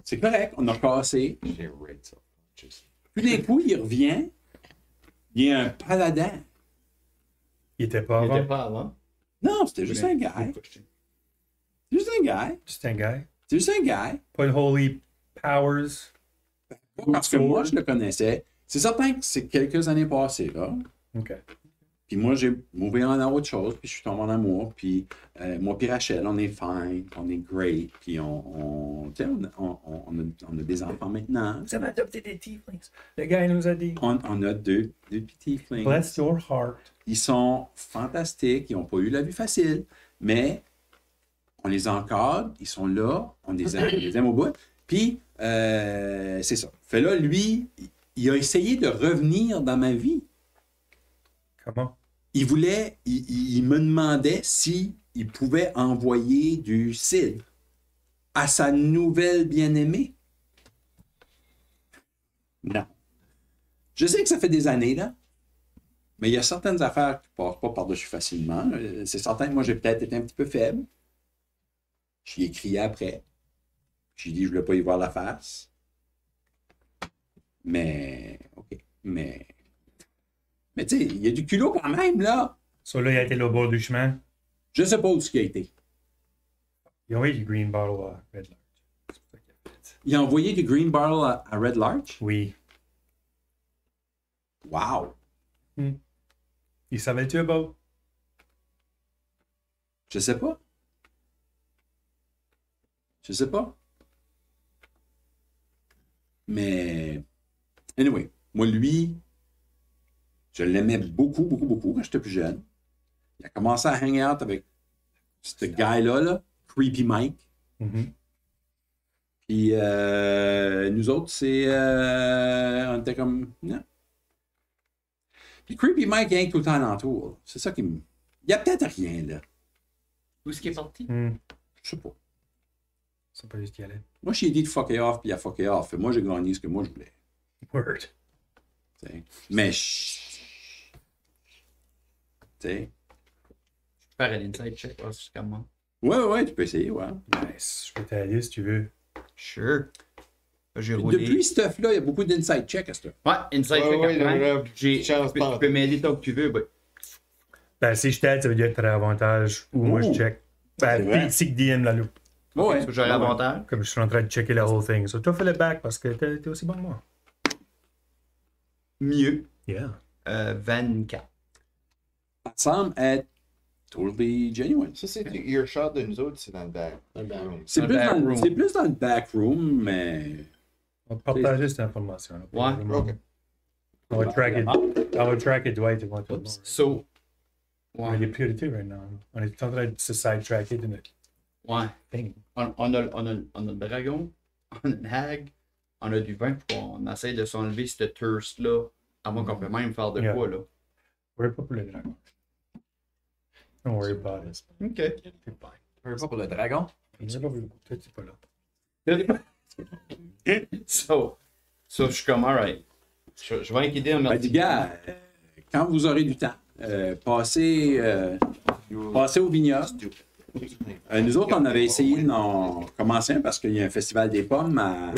c'est correct, on a cassé. J'ai rate ça. Just... Puis d'un coup, il revient. Il y a un paladin. Il était pas Il avant. était pas avant. Non, c'était juste un gars. Juste un gars. Juste un gars. C'est juste un gars. Pas de holy powers. Parce que moi, je le connaissais. C'est certain que c'est quelques années passées, là. Ok. Puis moi, j'ai m'ouvert en autre chose, puis je suis tombé en amour. Puis moi puis Rachel, on est fine, on est great. Puis tu sais, on a des enfants maintenant. Vous avez adopté des tieflings. Le gars, il nous a dit. On a deux petits flings. Bless your heart. Ils sont fantastiques, ils n'ont pas eu la vie facile, mais on les encadre, ils sont là, on les aime au bout. Puis, c'est ça. Fait là, lui, il a essayé de revenir dans ma vie. Comment? Il me demandait si il pouvait envoyer du cidre à sa nouvelle bien-aimée. Non. Je sais que ça fait des années, là. Mais il y a certaines affaires qui ne passent pas par-dessus facilement. C'est certain que moi, j'ai peut-être été un petit peu faible. J'y ai crié après. J'ai dit, je ne voulais pas y voir la face. Mais, OK. Mais tu sais, il y a du culot quand même, là. So là, il a été là au bord du chemin. Je ne sais pas où il a été. Ils ont envoyé du green bottle à Red Larch. C'est pour ça qu'il a fait. Il a envoyé du Green Bottle à Red Larch. Oui. Wow! Il savait-tu about? Je sais pas. Je sais pas. Mais, anyway, moi, lui, je l'aimais beaucoup, beaucoup, beaucoup quand j'étais plus jeune. Il a commencé à hang out avec ce guy-là, là, Creepy Mike. Mhm. Puis, nous autres, on était comme, non. Puis Creepy Mike, il est tout le temps alentour. C'est ça qui me... Il y a peut-être rien, là. Où est-ce qu'il est parti? Je sais pas. C'est pas juste qu'il allait. Moi, j'ai dit de fucker off, puis il a fucké off. Et moi, j'ai gagné ce que moi, je voulais. Word. T'sais. Mais, chut. Tu sais. Faire un inside check, voir si comment. Ouais, tu peux essayer, ouais. Nice. Je peux t'aider si tu veux. Sure. J'ai roulé. Depuis ce stuff-là, il y a beaucoup d'inside check à ce stuff. Ouais, inside check. Ouais, après. là, Tu chance pas. peux m'aider tant que tu veux. but- Ben, si je t'aide, ça veut dire que tu as l'avantage ou moi je Oh. check. C'est Ben, vrai. puis si que DM la loupe. Ouais. Est-ce que j'ai l'avantage? Comme je suis en train de checker la whole thing. So, toi, fais le back parce que t'es aussi bon que moi. Mieux. Yeah. 24. Ça semble être totally genuine. Ça, c'est du earshot de nous autres, c'est dans le back. Dans le back. C'est Dans plus, le back dans- room. c'est plus dans le back room, mais... On va partager cette information. Là, Ouais. Ok. On va track it. On va track it, Dwight, éventuellement. Oups. So. On a Ouais. des priorités right now. On est en train de se side-tracker de notre Ouais. thing. On a le dragon, on a une hag, on a du vin, puis on essaie de s'enlever ce thirst-là, avant qu'on peut même faire de Yeah. quoi, là. Worry pas pour le dragon. Don't worry about it. Ok. T'es fine. Pas pour le dragon. Je sais pas, toi, t'es pas là. so, je suis comme, alright. Je vais inquiéter un Ben, merci. du gars, quand vous aurez du temps, passez au vignoble. Nous autres, on avait essayé d'en commencer un parce qu'il y a un festival des pommes à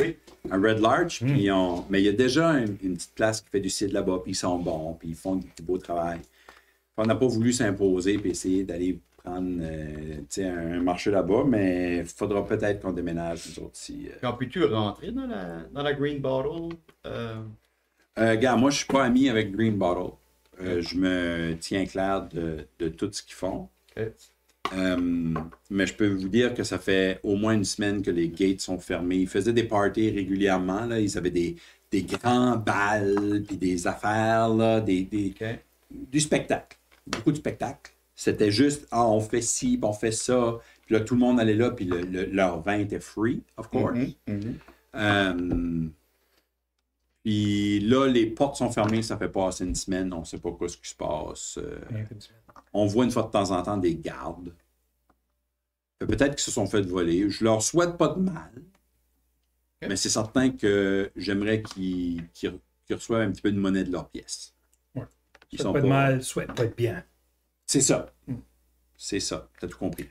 Red Larch. Puis mais il y a déjà une petite place qui fait du cidre là-bas, puis ils sont bons, puis ils font du beau travail. Puis on n'a pas voulu s'imposer puis essayer d'aller prendre un marché là-bas, mais il faudra peut-être qu'on déménage nous autres si. Puis on peut-tu rentrer dans la green bottle? Gars, moi, je suis pas ami avec Green Bottle. Je me tiens clair de tout ce qu'ils font. Ok. Mais je peux vous dire que ça fait au moins une semaine que les gates sont fermés. Ils faisaient des parties régulièrement. Là. Ils avaient des grands balles, puis des affaires, là, Ok. du spectacle. Beaucoup de spectacle. C'était juste, on fait ci, puis on fait ça. Puis là, tout le monde allait là, puis leur vin était free, of course. Puis là, les portes sont fermées, ça fait passer une semaine, on ne sait pas quoi ce qui se passe. On voit une fois de temps en temps des gardes. Peut-être qu'ils se sont fait voler. Je leur souhaite pas de mal. Mais c'est certain que j'aimerais qu'ils reçoivent un petit peu de monnaie de leur pièce. Ouais. Ils Souhaite sont pas de mal, souhaite pas de bien. C'est ça. C'est ça. T'as tout compris.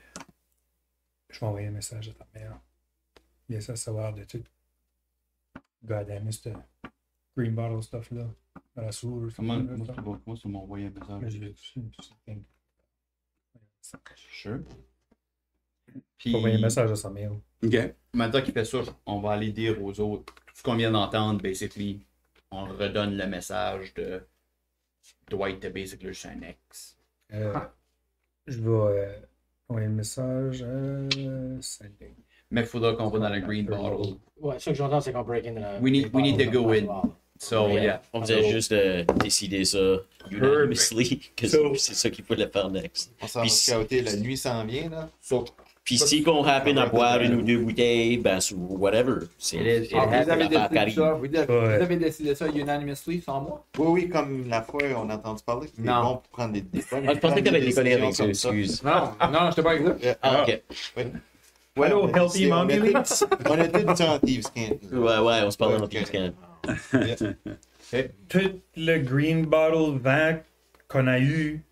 Je vais envoyer un message à ta mère. Laisse à savoir de tout. God damn, ce green bottle stuff là. dans la source. Comment tu m'as envoyé un Mais message? je l'ai dessus. Sure. Faut Puis, envoyer un message à sa mail. OK. maintenant qu'il fait ça, on va aller dire aux autres tout ce qu'on vient d'entendre, basically. On redonne le message de Dwight de basically juste un ex. Je vais envoyer un message à Sending. Mais il faudra qu'on va dans la green bottle. Ouais, ce que j'entends, c'est qu'on break in. We need to go in. So, yeah. On faisait juste décider ça unanimously, que c'est ça qu'il fallait faire next. On s'en va Puis- scouter, la nuit s'en vient, là. So, Puis si qu'on happen à boire une ou deux bouteilles, ben, whatever. C'est Vous avez décidé ça, Ouais. vous avez décidé ça unanimously sans moi? Oui, oui, comme la fois on a entendu parler. C'est Non. bon pour prendre des décisions. Ah, je pensais que t'avais déconné avec ça, excuse. Non, non, je t'ai pas avec ça. Ah, ok. Ouais, Hello, on- healthy c'est- on mommy était- leaks. On était du temps en Thieves Camp. Ouais, on se parle dans Ok. le scan. Tout le green bottle vent qu'on a eu,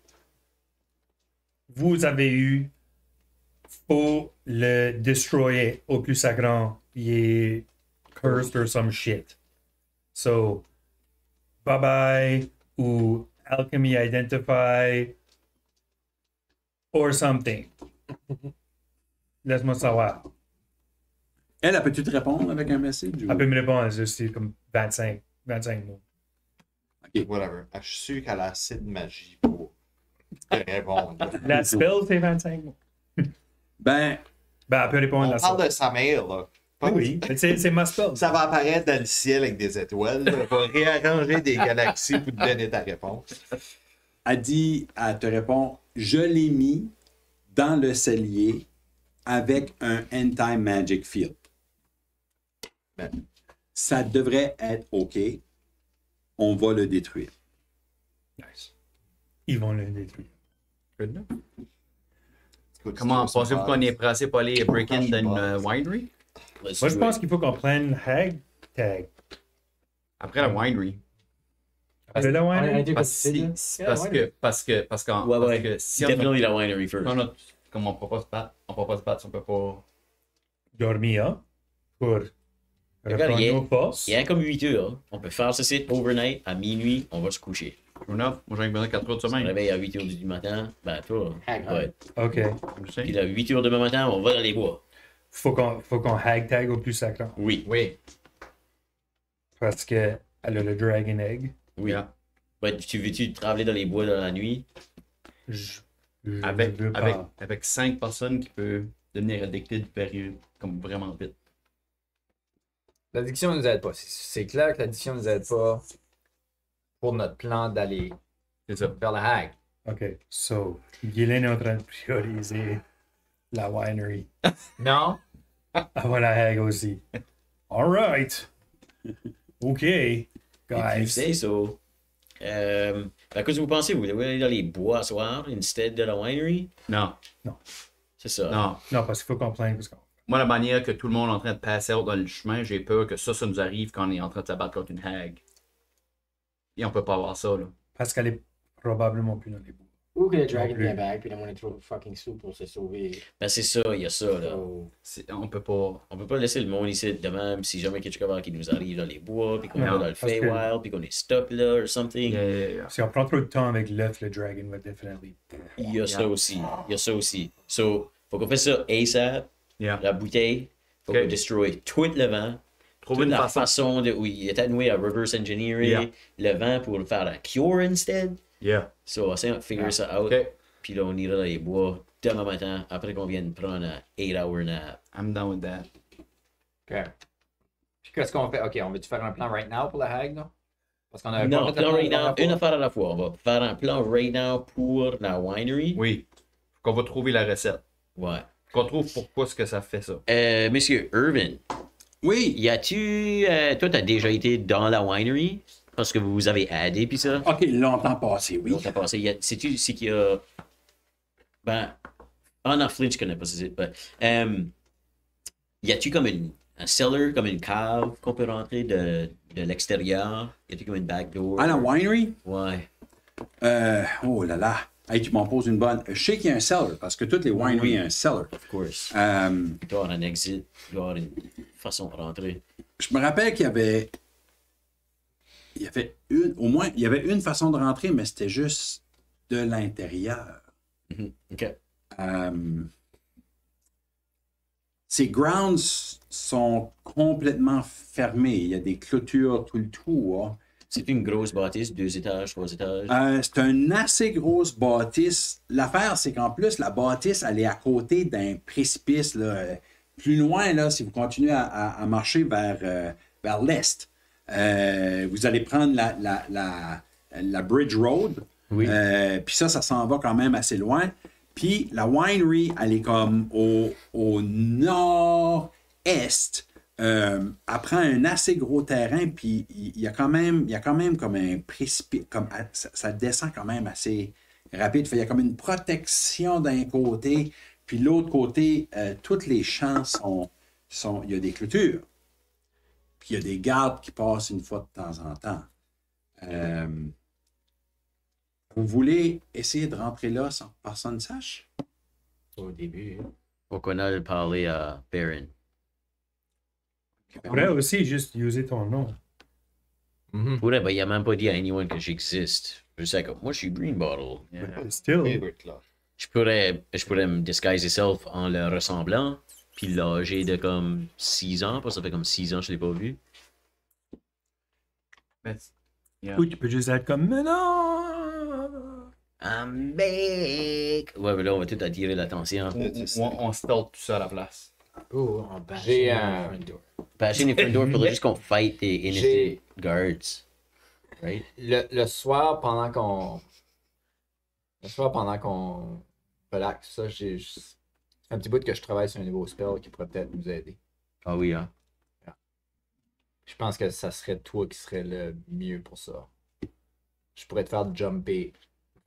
vous avez eu, faut le destroyer au plus sacrant. Il est cursed or some shit. So, bye bye ou alchemy identify or something. Laisse-moi savoir. Elle peut-tu te répondre avec un message? Ou... Elle peut me répondre, c'est comme 25 mots. Whatever. Je suis sûr qu'elle a assez de magie pour te répondre. La spell, c'est 25 mots. Ben, Ben, elle peut répondre On à parle ça. de sa mère, là. Pas- Oui, mais c'est ma spell. Ça va apparaître dans le ciel avec des étoiles. Là. On va réarranger des galaxies pour te donner ta réponse. elle te répond, je l'ai mis dans le cellier avec un anti-magic field. Ben. Ça devrait être OK. On va le détruire. Nice. Ils vont le détruire. Écoute, comment c'est pensez-vous qu'on est pressé pour aller break-in dans une Franchement. winery? Moi, je pense qu'il faut qu'on prenne Hag Tag. Après la winery. Après la winery? Parce qu'en Ouais. que si on a, Definitely la winery first. comme on peut pas se battre, on peut pas se battre si on peut pas. Dormir pour Regarde, reprendre nos forces. Il y a comme 8 heures. On peut faire ce site overnight. À minuit, on va se coucher. True enough. Moi j'ai besoin de 4 heures de On se semaine. réveille à 8 heures du matin. Ben, toi. Hag, Ouais. OK. Je sais. Puis là, 8 heures demain matin, on va dans les bois. Faut qu'on Hag Tag au plus sacrant. Oui. Oui. Parce qu'elle a le Dragon Egg. Oui. Yeah. Ouais, tu veux-tu travailler dans les bois dans la nuit? Je Avec, veux avec, pas. avec 5 personnes qui peuvent devenir addicted période comme vraiment vite. L'addiction ne nous aide pas. C'est clair que l'addiction ne nous aide pas pour notre plan d'aller C'est ça. vers la hague. OK. So, Guylaine est en train de prioriser la winery Non? avant la Hag aussi. All right. OK. If you Guys. say so. À quoi vous pensez? Vous devez aller dans les bois ce soir instead de la winery? Non. C'est ça. Non. Non, parce qu'il faut qu'on plaigne. Parce qu'on... Moi, la manière que tout le monde est en train de passer out dans le chemin, j'ai peur que ça nous arrive quand on est en train de se battre contre une hag. Et on peut pas avoir ça, là. Parce qu'elle est probablement plus dans les bois. Ou que le dragon Non plus. vient back, puis là, on est trop fucking sous pour se sauver. Ben c'est ça, il y a ça là. So, On peut pas. On peut pas laisser le monde ici de même si jamais quelque chose qui nous arrive dans les bois, puis qu'on Non, va dans le parce que- Feywild, puis qu'on est stuck là, or something. Yeah. Si on prend trop de temps avec l'œuf, le dragon va definitely. Il y a ça aussi. Il y a ça aussi. So, faut qu'on fasse ça ASAP, Yeah. la bouteille. Faut Ok. qu'on destroy tout le vent. Trouver Toute une la façon. façon de où il est atténué à reverse engineering Yeah. le vent pour le faire la cure instead. Yeah. So, on va essayer de figure ça out. Ok. Puis là, on ira dans les bois demain matin après qu'on vienne prendre un 8-hour nap. I'm down with that. OK. Puis qu'est-ce qu'on fait? OK, on veut-tu faire un plan right now pour la hague, là? Parce qu'on a Non, pas fait plan le right plan now, une affaire à la fois. On va faire un plan right now pour la winery. Oui. Qu'on va trouver la recette. Ouais. Qu'on trouve pourquoi est-ce que ça fait ça. Monsieur Irvin, Oui. y a-tu. Toi, t'as déjà été dans la winery? Parce que vous avez aidé, puis ça? OK, longtemps passé, oui. L'autre a passé. Sais-tu c'est qu'il y a. Ben. En Flint, je connais pas ça. Y a-tu comme un cellar, comme une cave qu'on peut rentrer de l'extérieur? Y a-tu comme une backdoor? À la winery? Ouais. Oh là là. Hey, tu m'en poses une bonne. Je sais qu'il y a un cellar, parce que toutes les wineries ont un cellar. Of course. Euh, Il doit y avoir un exit. Il doit y avoir une façon de rentrer. je me rappelle qu'il y avait il y avait au moins, il y avait une façon de rentrer, mais c'était juste de l'intérieur. OK. Ces grounds sont complètement fermés. Il y a des clôtures tout le tour. C'est une grosse bâtisse, 2 étages, 3 étages. C'est une assez grosse bâtisse. L'affaire, c'est qu'en plus, la bâtisse, elle est à côté d'un précipice. Là. Plus loin, là, si vous continuez à marcher vers l'est, vous allez prendre la Bridge Road. Oui. Puis ça s'en va quand même assez loin. Puis la winery, elle est comme au nord-est. Elle prend un assez gros terrain, puis il y a quand même comme un précipice, comme ça descend quand même assez rapide. Fait, il y a comme une protection d'un côté, puis de l'autre côté, tous les champs il y a des clôtures. Puis il y a des gardes qui passent une fois de temps en temps. Vous voulez essayer de rentrer là sans que personne ne sache? Au début. Faut qu'on aille parler à Baron. Tu pourrais aussi juste user ton nom. Pourrait, ben, il a même pas dit à anyone que j'existe. Je sais comme, moi, je suis Green Bottle. Still. Favorite, là. Je pourrais me disguise self en le ressemblant, puis l'âger de comme 6 ans, parce que ça fait comme 6 ans que je l'ai pas vu. Mais, yeah. Ou tu peux juste être comme, mais non! I'm back! Ouais, mais là, on va tout attirer l'attention. On stealth tout ça à la place. Oh, on bat. J'ai un. Passer les front doors, faudrait juste qu'on fight des J'ai- innocent guards. Right? Le soir, pendant qu'on. Le soir, pendant qu'on relaxe, ça, j'ai juste. Un petit bout que je travaille sur un nouveau spell qui pourrait peut-être nous aider. Ah oui, hein. Je pense que ça serait toi qui serait le mieux pour ça. Je pourrais te faire jumper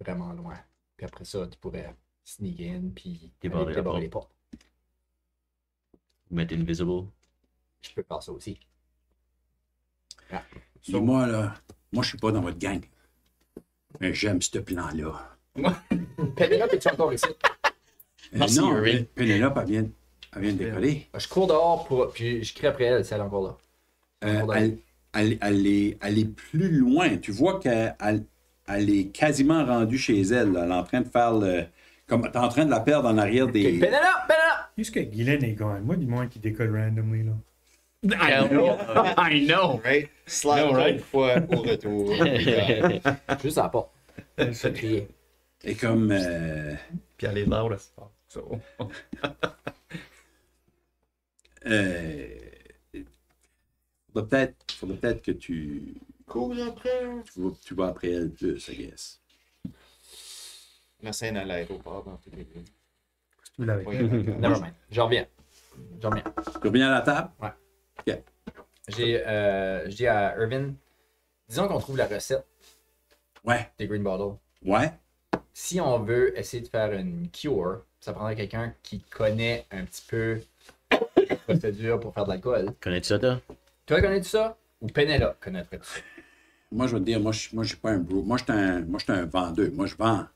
vraiment loin. Puis après ça, tu pourrais sneak in, puis Débarrer la porte. les portes. Mettre invisible. Je peux faire ça aussi. Et moi, là, moi, je suis pas dans votre gang. Mais j'aime ce plan-là. Penelope, es-tu encore ici? Merci, Non, Irving. Pénélope, elle vient de décoller. Je cours dehors, puis je crie après elle si elle est encore là. Elle est plus loin. Tu vois qu'elle est quasiment rendue chez elle. Là. Elle est en train de faire le... Comme t'es en train de la perdre en arrière des... Penelope! Juste que Guylaine est gone. Moi, dis-moi qui décolle randomly, là. I know! I know! Right? Slap No, right? une fois au retour. Juste à la porte. Je crier. Et comme... Puis elle est loud as fuck. So. faudrait peut-être que tu vas après elle plus, I guess. La scène à l'aéroport dans tous les cas. Tu l'avais. Oui, Never mind. J'en reviens. Tu reviens à la table? Je dis à Irvin, disons qu'on trouve la recette Ouais. des Green Bottle. Ouais. Si on veut essayer de faire une cure, ça prendrait quelqu'un qui connaît un petit peu la procédure pour faire de l'alcool. Connais-tu ça, toi? Toi, connais-tu ça? Ou Penelope connaîtrait ça? Moi, je vais te dire, moi, je suis pas un bro. Moi, je suis un vendeur. Moi, je vends.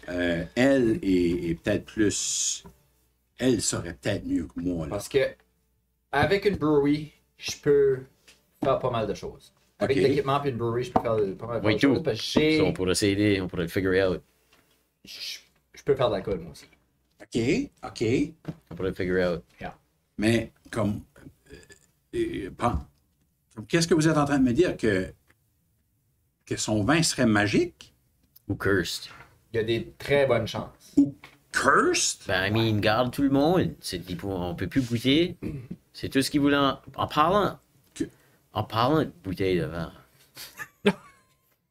Elle est peut-être plus... Elle saurait peut-être mieux que moi, là. Parce que avec une brewery, je peux faire pas mal de choses. Avec Ok. l'équipement et une brewery, je peux faire pas mal de Oui, choses. tout. Parce que So, on pourrait s'aider, on pourrait le figure out. je peux faire de l'alcool, moi aussi. OK. On pourrait le figure out. Mais comme... qu'est-ce que vous êtes en train de me dire? Que son vin serait magique? Ou cursed. Il y a des très bonnes chances. Ou cursed? Ben, I mean, garde tout le monde. On peut plus goûter. C'est tout ce qu'il voulait en parlant. En parlant de bouteille de vin.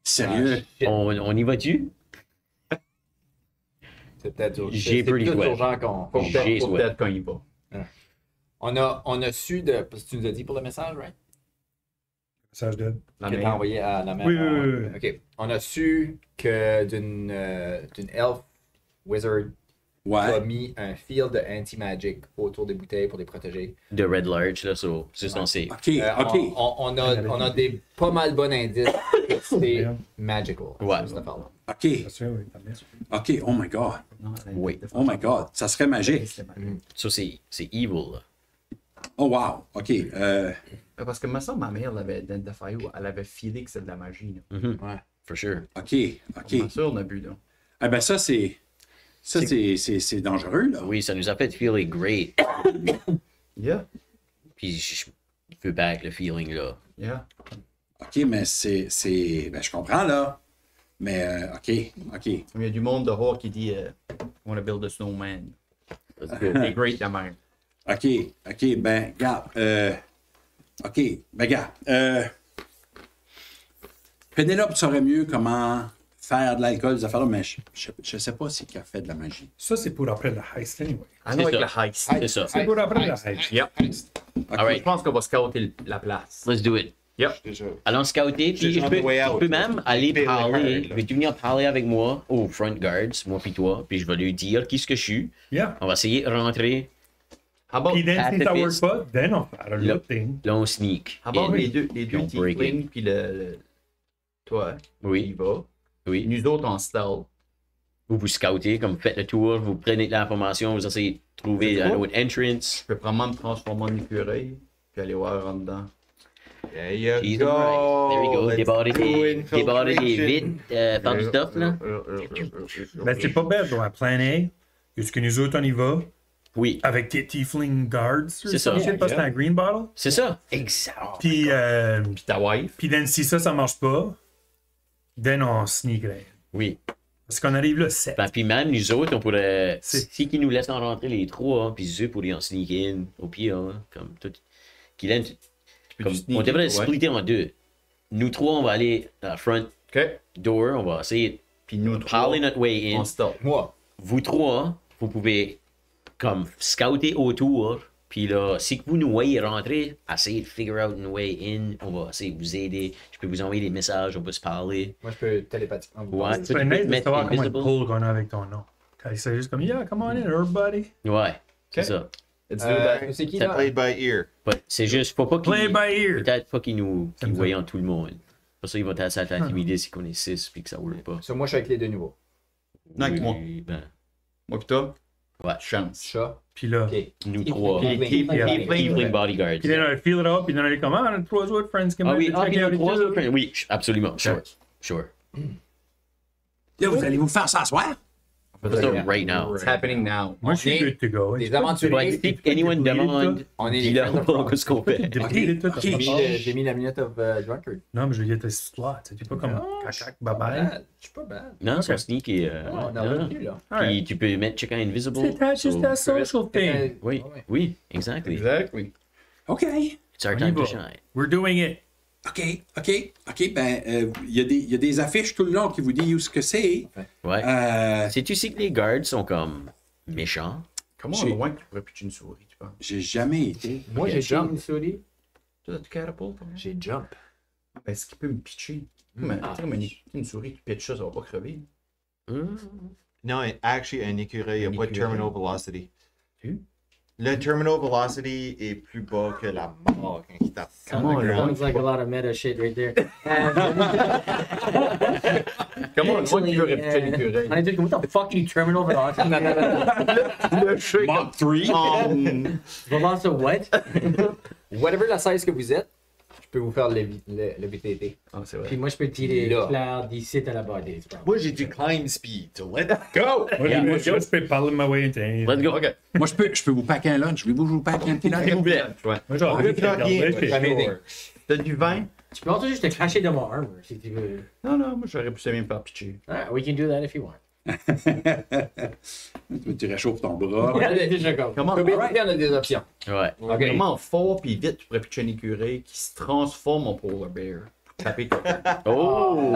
Sérieux? On y va-tu? C'est peut-être J'ai c'est pretty plus sweat. urgent qu'on J'ai Faut sweat. peut-être qu'on y va. on a su de. Parce que tu nous as dit pour le message, right? Message de. La Que t'as main. envoyé à la mère. Oui, oui. Ok. On a su que d'une elf wizard a Ouais. mis un field de anti-magic autour des bouteilles pour les protéger. De Red Large, là, so, c'est censé. OK. On a des pas mal bons indices que c'est Merde. magical. Ouais. cette affaire-là. OK. Sûr, oui, t'as bien. OK. Oh my God. Oui. Oh my God. Ça serait magique. Ça, c'est evil, là. Oh, wow. OK. Parce que me semble ma mère l'avait identifié ou elle avait filé que c'est de la magie. Là. Ouais. For sure. OK. OK. Bien sûr, on a bu, là. Ah ben ça, c'est dangereux, là. Oui, ça nous a fait feeling great. Yeah, Puis je veux back le feeling là. yeah. OK, mais ben, je comprends, là. Mais, OK. Il y a du monde dehors qui dit on wanna build a snowman. C'est great, la même. OK, ben, regarde. OK, ben, regarde. Pénélope saurait mieux comment faire de l'alcool, des affaires là, mais je sais pas si elle fait de la magie. Ça, c'est pour après le heist, anyway. I know C'est avec ça. le heist. C'est ça. C'est pour après le heist. Yep. Alright, Je pense qu'on va scouter la place. let's do it. Yep. Déjà. Allons scouter, puis J'ai je peux, on the way out. tu peux même aller Pay the parler. hard, là. Veux-tu venir parler avec moi au front guards, moi puis toi, puis je vais lui dire qui ce que je suis. Yeah. On va essayer de rentrer, How about, Puis then, si ça work Pacifist. pas, then on fait Là. l'autre thing. là on sneak. how about in. les deux on break tieflings puis toi, il Oui, va. oui. Nous autres en stealth. Vous scoutez, comme vous faites le tour, vous prenez de l'information, vous essayez de trouver C'est un quoi? autre entrance. Je peux probablement me transformer en écureuil puis aller voir en dedans. There you She's go. alright. There we go. Let's Débarrer do des infiltration. vite, faire du stuff là. Ben, c'est pas bête, donc, à plan A, est-ce que nous autres, on y va Oui, avec tes Tiefling Guards? C'est ça. Je sais pas, c'est un green bottle. c'est ça. Exact. Puis, Puis ta wife. puis then, si ça marche pas, then on sneakerait. Oui. Parce qu'on arrive là, 7. Ben, puis même nous autres, on pourrait. C'est- Si qu'ils nous laissent en rentrer les trois, hein, puis eux pourraient en sneak in, au pire, hein, comme tout. Kylian, comme, sneak on devrait in, ouais. splitter en deux. Nous trois, on va aller dans la front OK. door, on va essayer Puis nous de parler notre way in. en stealth. Moi. Vous trois, vous pouvez comme scouter autour. Puis là, si que vous nous voyez rentrer, essayez de figure out une way in. On va essayer de vous aider. Je peux vous envoyer des messages, on peut se parler. Moi, je peux télépathiquement vous Ouais. parler. C'est tu peux nice te de mettre savoir comment invisible. pull qu'on a avec ton nom. Quand c'est juste comme, yeah, come on in, everybody. Ouais, c'est Ok. ça. Let's do that. C'est qui Ça là? Play by ear. Ouais, c'est juste, faut pas Play qu'ils. by ear. Peut-être pas qu'ils nous Comme ça. voient tout le monde. Pour ça, ils vont essayer d'intimider si on est 6 puis que ça work pas. So, moi, je suis avec les deux nouveaux. Non, avec moi. Ben, Moi pis toi. Ouais. Chance. Chat. Puis là, Ok. nous trois. Tiefling. Tiefling. Tiefling bodyguards. puis là, on feel it up, puis là, on est comme, ah, on a trois autres friends qui Ah oui, check puis nous out trois it autres. Oui, absolument. Sure. Sure. Là, vous allez vous faire s'asseoir? Let's do it right now. It's happening now. Moi, je suis On est good to go. des C'est pas- aventuriers. Ouais, si anyone demande, On est dis-leur les friends of pas Frogs. ce qu'on fait. Deleted tout, ok. t'as pas peur. J'ai mis la minute of Drunkard. Non, mais je veux dire, t'es slot. C'est pas comme cacac, bye bye. Bad. Je suis pas bad. Non, son Ok. sneak est. On a non. revenu là. Puis tu peux mettre chacun invisible. C'est just a So- social thing. Oui, Ouais. oui, exactly. Exactly. OK. It's our On y time to va. shine. We're doing it. OK. Ben, il y a des affiches tout le long qui vous disent où ce que c'est. Ouais. Sais-tu si que les guards sont comme méchants? Comment J'ai- loin que tu pourrais pitcher une souris, tu penses? J'ai jamais été. Moi, j'ai jump. Une souris. Tu as du catapult, toi? J'ai jump. Est-ce qu'il peut me pitcher? Mais, tu sais, comme une souris qui pitch ça, ça va pas crever. Non, actually, un écureuil, il n'y a pas de écureuil. terminal velocity. Tu? Le terminal velocity est plus bas que la mort quand il tape. Comment on Sounds like a lot of meta shit right there. Comment loin que tu veux Actually, pitcher l'écureuil? I did, what the fuck you terminal velocity? Le shake. Mach 3. Velocity what? Whatever la size que vous êtes, je peux vous faire le VTT. Ah, c'est Puis vrai. moi je peux tirer Là. Claire d'ici à la bas des Moi, j'ai du climb speed. So let's go! Moi, je peux parler ma way into anything. Let's go. OK. Moi, je peux vous packer un lunch. Voulez-vous que je vous pack un petit lunch? S'il vous plaît. Ouais. Moi, genre, On veut faire rien. regarder, Ça m'aide. T'as du vin? Tu peux also juste te cacher dans mon armor si tu veux. Non, non, moi j'aurais pu me faire pitcher. Ah, we can do that if you want. Tu réchauffes ton bras. Déjà comme. Comment, Comme on a des options. Ouais. Ok. comment fort puis vite tu pourrais pitcher un écureuil qui se transforme en polar bear? Taper quelqu'un. Oh!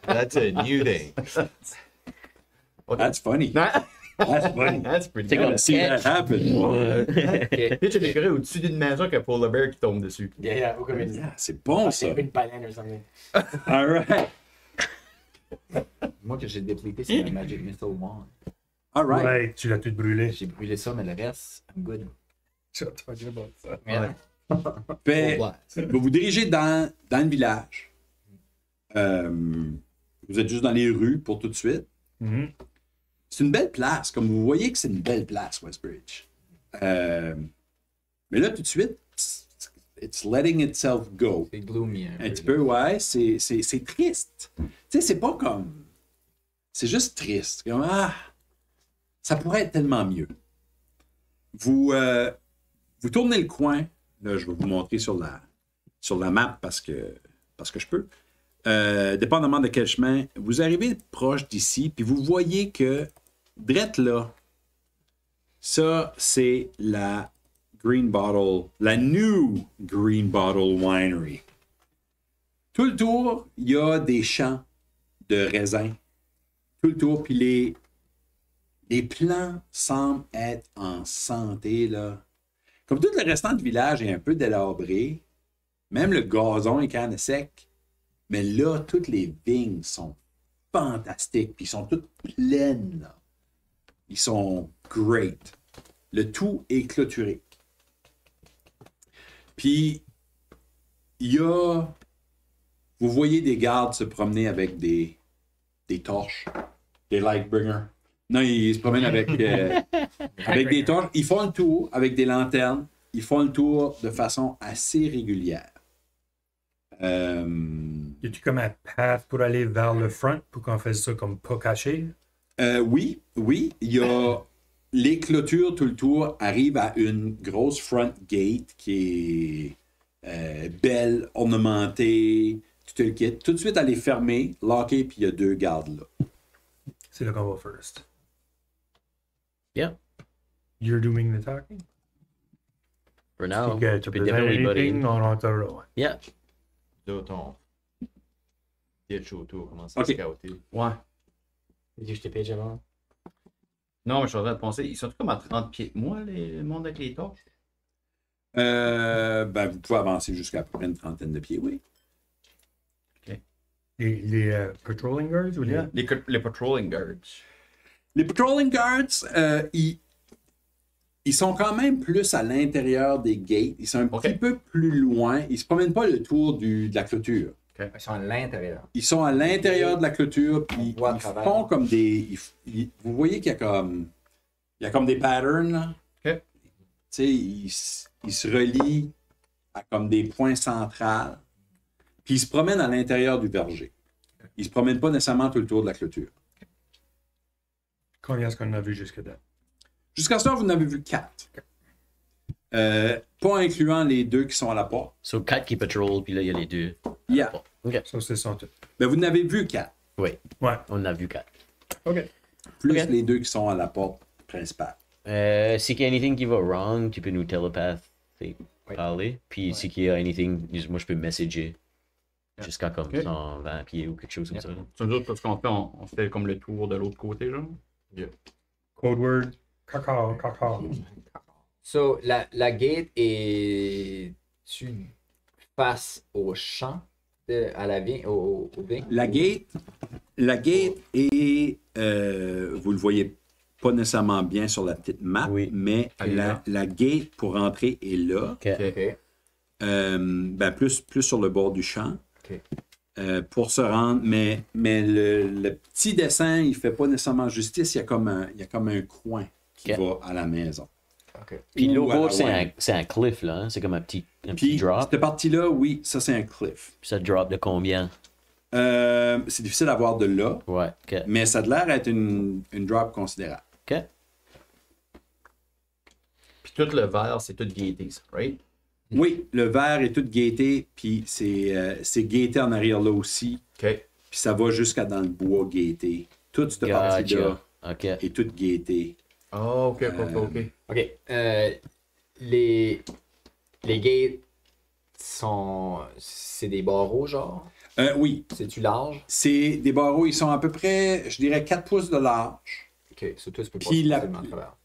That's a new thing. That's funny. That's funny. That's pretty C'est good. comme See that happen. Pitch un écureuil au-dessus d'une maison avec un polar bear qui tombe dessus. Yeah, yeah, ou comme une, Yeah, c'est bon, ça. une baleine or something. All right. Moi, que j'ai déplété, c'est la Magic Missile Wand. All right. Ouais, tu l'as tout brûlé. J'ai brûlé ça, mais le reste, I'm good. Shut up about ça. Yeah. Ben, vous vous dirigez dans le village. Vous êtes juste dans les rues pour tout de suite. Mhm. C'est une belle place. Comme vous voyez que c'est une belle place, Westbridge. Mais là, tout de suite, it's letting itself go. C'est gloomy Un petit peu, ouais, c'est triste. Tu sais, c'est pas comme... C'est juste triste. Comme, ça pourrait être tellement mieux. Vous tournez le coin. Là, je vais vous montrer sur la map parce que je peux. Dépendamment de quel chemin, vous arrivez proche d'ici, puis vous voyez que, drette là, ça, c'est la New Green Bottle Winery. Tout le tour, il y a des champs de raisins. Tout le tour, puis les plants semblent être en santé, là. Comme tout le restant du village est un peu délabré, même le gazon est quand même sec, mais là, toutes les vignes sont fantastiques, puis ils sont toutes pleines, là. Ils sont great. Le tout est clôturé. Puis, vous voyez des gardes se promener avec des torches, des Lightbringers. Non, ils se promènent avec des torches. Ils font le tour avec des lanternes. Ils font le tour de façon assez régulière. Y a-tu comme un path pour aller vers le front pour qu'on fasse ça comme pas caché? Oui. Il y a les clôtures tout le tour arrivent à une grosse front gate qui est belle, ornementée, tout le kit. Tout de suite, elle est fermée, lockée, puis il y a 2 gardes là. C'est là qu'on va first. Yeah. You're doing the talking? For now, Okay, tu peux definitely butt in. on rentrera. Yeah. Là, ton pitch autour commence à Ok. se caoter. Ouais. Dis que je t'ai payé avant. Non, mais je suis en train de penser, ils sont comme à 30 pieds de moi, le monde avec les torches. Vous pouvez avancer jusqu'à peu près une trentaine de pieds, oui. Les patrolling guards ou les... Les patrolling guards. Les patrolling guards, ils sont quand même plus à l'intérieur des gates. Ils sont un petit peu plus loin. Ils se promènent pas le tour de la clôture. Ils sont à l'intérieur. Ils sont à l'intérieur de la clôture, puis voit à ils travers. font comme des... vous voyez qu'il y a comme des patterns, là. OK. Tu sais, ils se relient à comme des points centrales, puis ils se promènent à l'intérieur du verger. Ils se promènent pas nécessairement tout le tour de la clôture. Combien est-ce qu'on a vu jusqu'à date? Jusqu'à ce temps, vous en avez vu 4. Pas incluant les 2 qui sont à la porte. So, 4 qui patrol, puis là, il y a les 2. Yeah. OK. Ça, c'est sans tout. Ben, vous en avez vu 4. Oui, Ouais. on a vu 4. OK. Plus Ok. les 2 qui sont à la porte principale. Si qu'il y a anything qui va wrong, tu peux nous télépath, parler. Puis si qu'il y a anything, moi je peux messager. Jusqu'à comme Ok. 120 pieds ou quelque chose comme ça. là. C'est nous autres, parce qu'on fait, on fait comme le tour de l'autre côté, genre. Code word. Cacao, cacao. So, la gate est-tu face au champ, à la vigne, au vigne? La gate est, vous le voyez pas nécessairement bien sur la petite map, Oui. mais Elle est là. la gate pour entrer est là. OK. Ok. Plus sur le bord du champ. Ok. Pour se rendre, mais le petit dessin, il fait pas nécessairement justice. Il y a comme un coin qui Ok. va à la maison. Ok. Puis Ou l'autre à la bord, wine. c'est un cliff, là. Hein? C'est comme un petit Puis drop. cette partie-là, oui, ça c'est un cliff. Puis ça drop de combien? C'est difficile à voir de là, Ouais, OK. mais ça a l'air d'être une drop considérable. OK. Puis tout le verre, c'est tout gated, ça, right? Oui, le verre est tout gaté, puis c'est gaté en arrière là aussi, OK. puis ça va jusqu'à dans le bois gaté. Toute cette partie-là OK. est toute gaitée. Oh, OK. Ok. Les gates c'est des barreaux, genre? Oui, C'est-tu large? c'est des barreaux, ils sont à peu près, je dirais, 4 pouces de large. Ok. So, toi, tu peux pas Puis la- facilement à travers.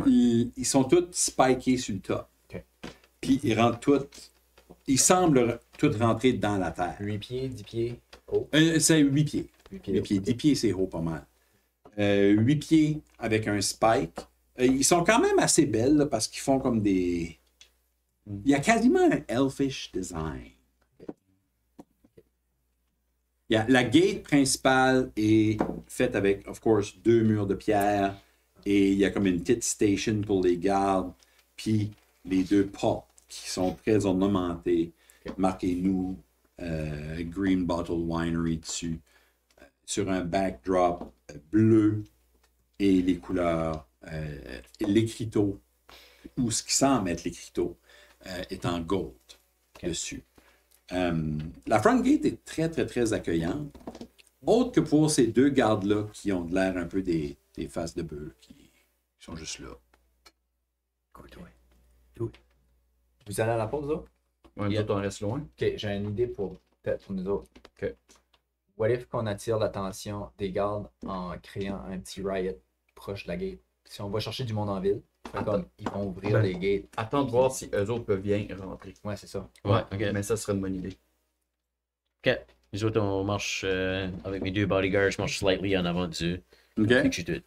Ils sont tous spikés sur le top. Ok. Puis ils rentrent tous. Ils semblent tous rentrer dans la terre. 8 pieds, 10 pieds? Oh, C'est 8 pieds. 8 pieds. 8 pieds. 10 pieds, c'est haut pas mal. 8 pieds avec un spike. Ils sont quand même assez belles là, parce qu'ils font comme des. Il y a quasiment un elfish design. La gate principale est faite avec, of course, 2 murs de pierre et il y a comme une petite station pour les gardes. Puis les deux portes qui sont très ornementées, marquées nous, Green Bottle Winery dessus, sur un backdrop bleu et les couleurs, l'écriteau, ou ce qui semble être l'écriteau, est en gold dessus. La front gate est très, très, très accueillante. Autre que pour ces deux gardes-là qui ont de l'air un peu des faces de bœuf qui sont juste là. Vous allez à la pause, là? Ouais, nous autres, on reste loin. Ok, j'ai une idée pour peut-être pour nous autres. Que what if qu'on attire l'attention des gardes en créant un petit riot proche de la gate? Si on va chercher du monde en ville, fait comme ils vont ouvrir les gates. Attends de voir si eux autres peuvent bien rentrer. Ouais, c'est ça. Ouais, ok. Mais ça serait une bonne idée. Ok. Les autres, on marche avec mes deux bodyguards, je marche slightly en avant dessus. OK? Fait que je suis tout high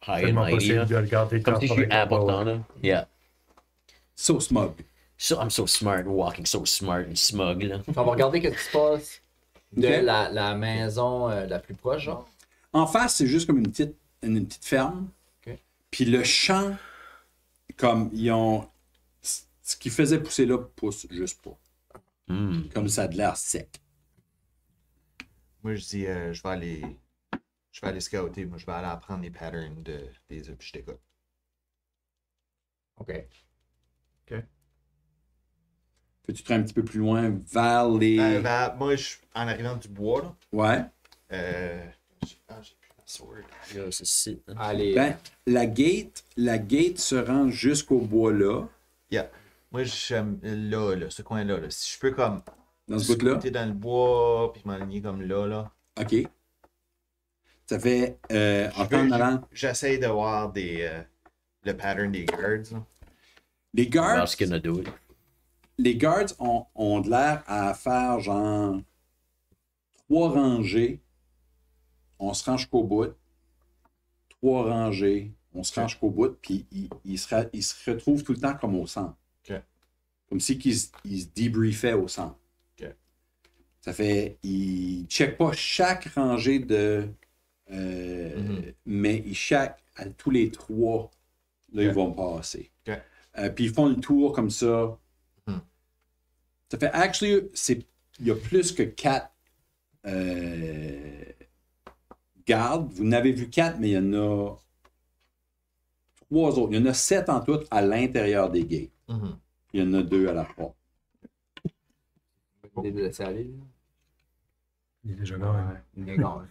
and Tellement mighty, possible là. de regarder Comme si je suis important, là. Yeah. So smug. So, I'm so smart, walking so smart and smug, là. On va regarder ce qui se passe de Ok. la maison la plus proche, genre. En face, c'est juste comme une petite ferme. Ok. Puis le champ, comme ils ont... Ce qu'ils faisaient pousser là pousse juste pas. Hmm. Comme ça a de l'air sec. Moi, je dis, je vais aller scouter. Moi, je vais aller apprendre les patterns des œufs, puis je t'écoute. Ok. Peux-tu te rendre un petit peu plus loin vers les... Moi, en arrivant du bois, là, Ouais. j'ai plus ma sword. Là, c'est ici, hein. Allez. Ben, la gate se rend jusqu'au bois là, Yeah. Moi, j'aime là, ce coin-là. Là. Si je peux comme dans ce bout-là. scouter dans le bois, puis m'aligner comme là. OK. Ça fait, en temps allant, J'essaie de voir le pattern des guards. Là. les guards, Parce qu'il y en a d'autres. les guards ont de l'air à faire genre 3 rangées. On se range qu'au bout. 3 rangées. On se range qu'au bout. Puis ils se retrouvent tout le temps comme au centre. OK. Comme si ils se débriefaient au centre. OK. Ça fait, ils ne checkent pas chaque rangée de... Mais à tous les 3, là, ils vont passer. OK. Puis ils font le tour comme ça. Ça fait, actually, il y a plus que 4 gardes. Vous n'avez vu 4, mais il y en a 3 autres. Il y en a 7 en tout à l'intérieur des gates. Il y en a 2 à la porte. L'idée de laisser aller. Il est déjà gagné. Il est gone.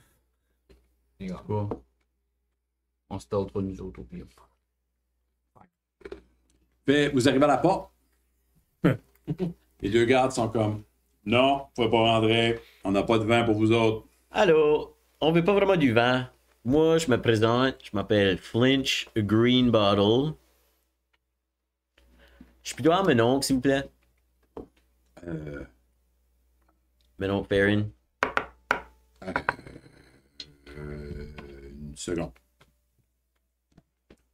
Il est gone. Quoi? On se tente trop nous autres au pire. Fait, vous arrivez à la porte. Les 2 gardes sont comme non, vous ne pouvez pas rentrer. On n'a pas de vin pour vous autres. Allô, on veut pas vraiment du vin. Moi, je me présente, je m'appelle Flinch Green Bottle. Je peux avoir mon oncle, s'il vous plaît? Mon oncle Farron. Une seconde.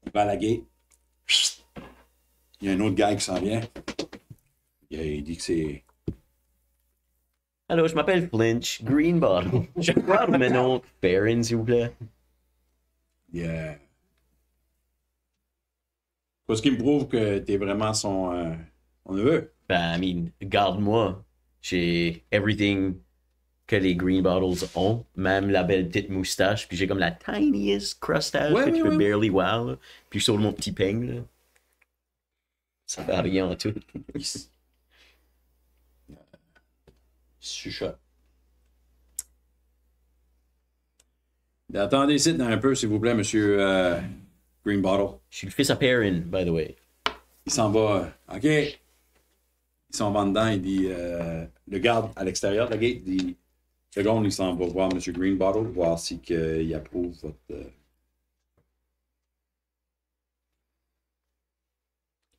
On va à la gate. Il y a un autre gars qui s'en vient. Il dit que c'est. Allô, je m'appelle Flinch Green Bottle. Je peux avoir mon oncle Farron, s'il vous plaît? Yeah. Parce qu'il me prouve que t'es vraiment son neveu. Ben, I mean, garde-moi. J'ai everything que les Green Bottles ont. Même la belle petite moustache. Puis j'ai comme la tiniest crustache Ouais, que ouais, tu peux ouais. barely voir. Là. Puis sur mon petit peigne, là. Ça fait rien en tout. Il chuchote. Attendez ici un peu, s'il vous plaît, monsieur Green Bottle. Je suis le fils à Perrin, by the way. Il s'en va. OK. Il s'en va dedans. Il dit. Le garde à l'extérieur de la gate dit. Seconde, il s'en va voir monsieur Green Bottle, voir si il approuve votre.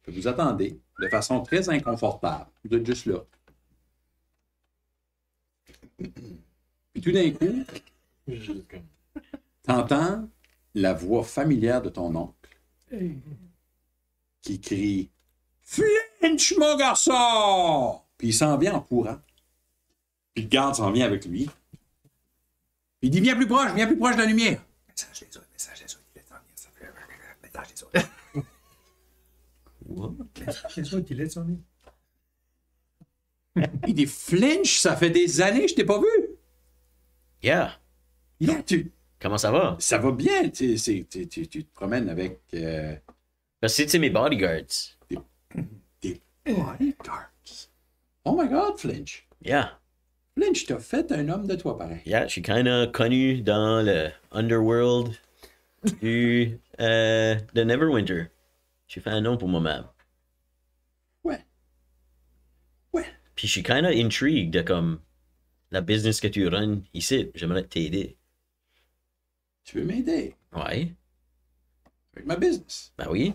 Vous attendez de façon très inconfortable. Vous êtes juste là. Puis tout d'un coup, t'entends la voix familière de ton oncle qui crie Flinch, mon garçon! Puis il s'en vient en courant. Puis le garde s'en vient avec lui. Puis il dit viens plus proche de la lumière. Message des autres. C'est ça qu'il est, son Il dit Flinch, ça fait des années que je t'ai pas vu. Yeah. Yeah, Comment ça va? ça va bien. Tu te promènes avec Parce que c'est mes bodyguards. des bodyguards. Oh my god, Flinch. Yeah. Flinch, t'as fait un homme de toi pareil. Yeah, je suis kinda connu dans le underworld de Neverwinter. J'ai fait un nom pour moi-même. Ouais. Ouais. Puis je suis kinda intrigued de comme la business que tu runs ici. J'aimerais t'aider. Tu veux m'aider Ouais. avec ma business. Ben oui.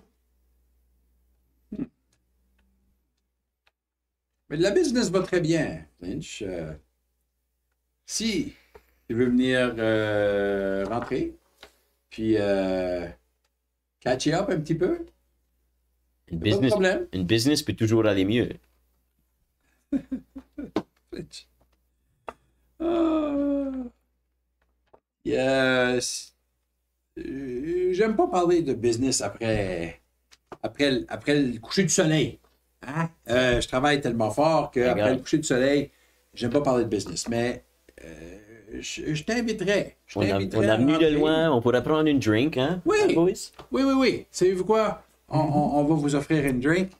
Mais la business va très bien, Flinch. Si tu veux venir rentrer, puis catch up un petit peu, Une pas de business, problème. une business peut toujours aller mieux. Flinch. Yes. J'aime pas parler de business après le coucher du soleil. Hein? Je travaille tellement fort qu'après Regarde. le coucher du soleil, j'aime pas parler de business. Mais je t'inviterai. Je On a t'inviterai à venu de rentrer. loin, on pourrait prendre une drink, hein? Oui. hein, boys? Oui. Savez-vous quoi? On va vous offrir une drink.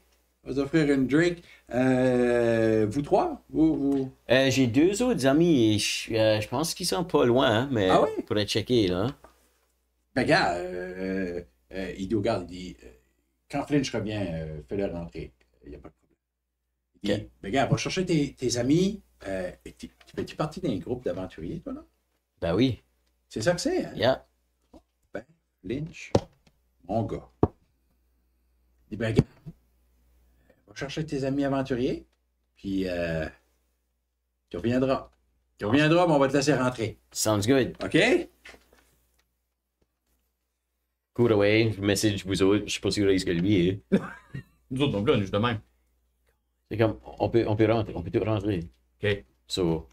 On va vous offrir une drink. Vous trois? Vous... J'ai deux autres amis et je pense qu'ils sont pas loin, hein, mais Ah oui? on pourrait checker, là. Ben, gars, il dit au gars, il dit, quand Flinch revient, fais-le rentrer. Il n'y a pas de problème. Il dit, Ok. ben, gars, va chercher tes amis. Tu fais-tu partie d'un groupe d'aventuriers, toi, là? Ben oui. C'est ça que c'est, hein? Yeah. Ben, Lynch, mon gars. Il dit, ben, gars, va chercher tes amis aventuriers, puis tu reviendras. Tu reviendras, mais on va te laisser rentrer. Sounds good. OK? Cool away. Je message vous autres. Je sais pas si vous voyez ce que lui est. Nous autres, donc là, on est juste de même. C'est comme, on peut rentrer. On peut tout rentrer. OK. So,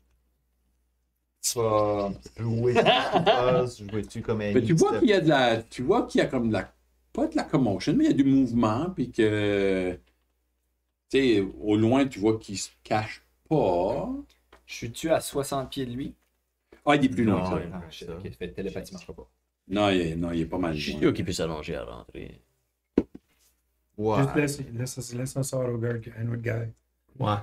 Tu vas jouer jouer-tu comme un Mais tu vois step? qu'il y a de la. Tu vois qu'il y a comme de la. Pas de la commotion, mais il y a du mouvement, puis que. Tu sais, au loin, tu vois qu'il se cache pas. Je suis-tu à 60 pieds de lui? Ah, il est plus loin. Non, ça. il est Ah, plus shit, ça. ok, fait télépathie marchera pas. Non, il est pas mal je suis loin. sûr qu'il peut s'allonger à rentrer. Ouais. Juste laisse un sort au gars, un autre gars. Ouais.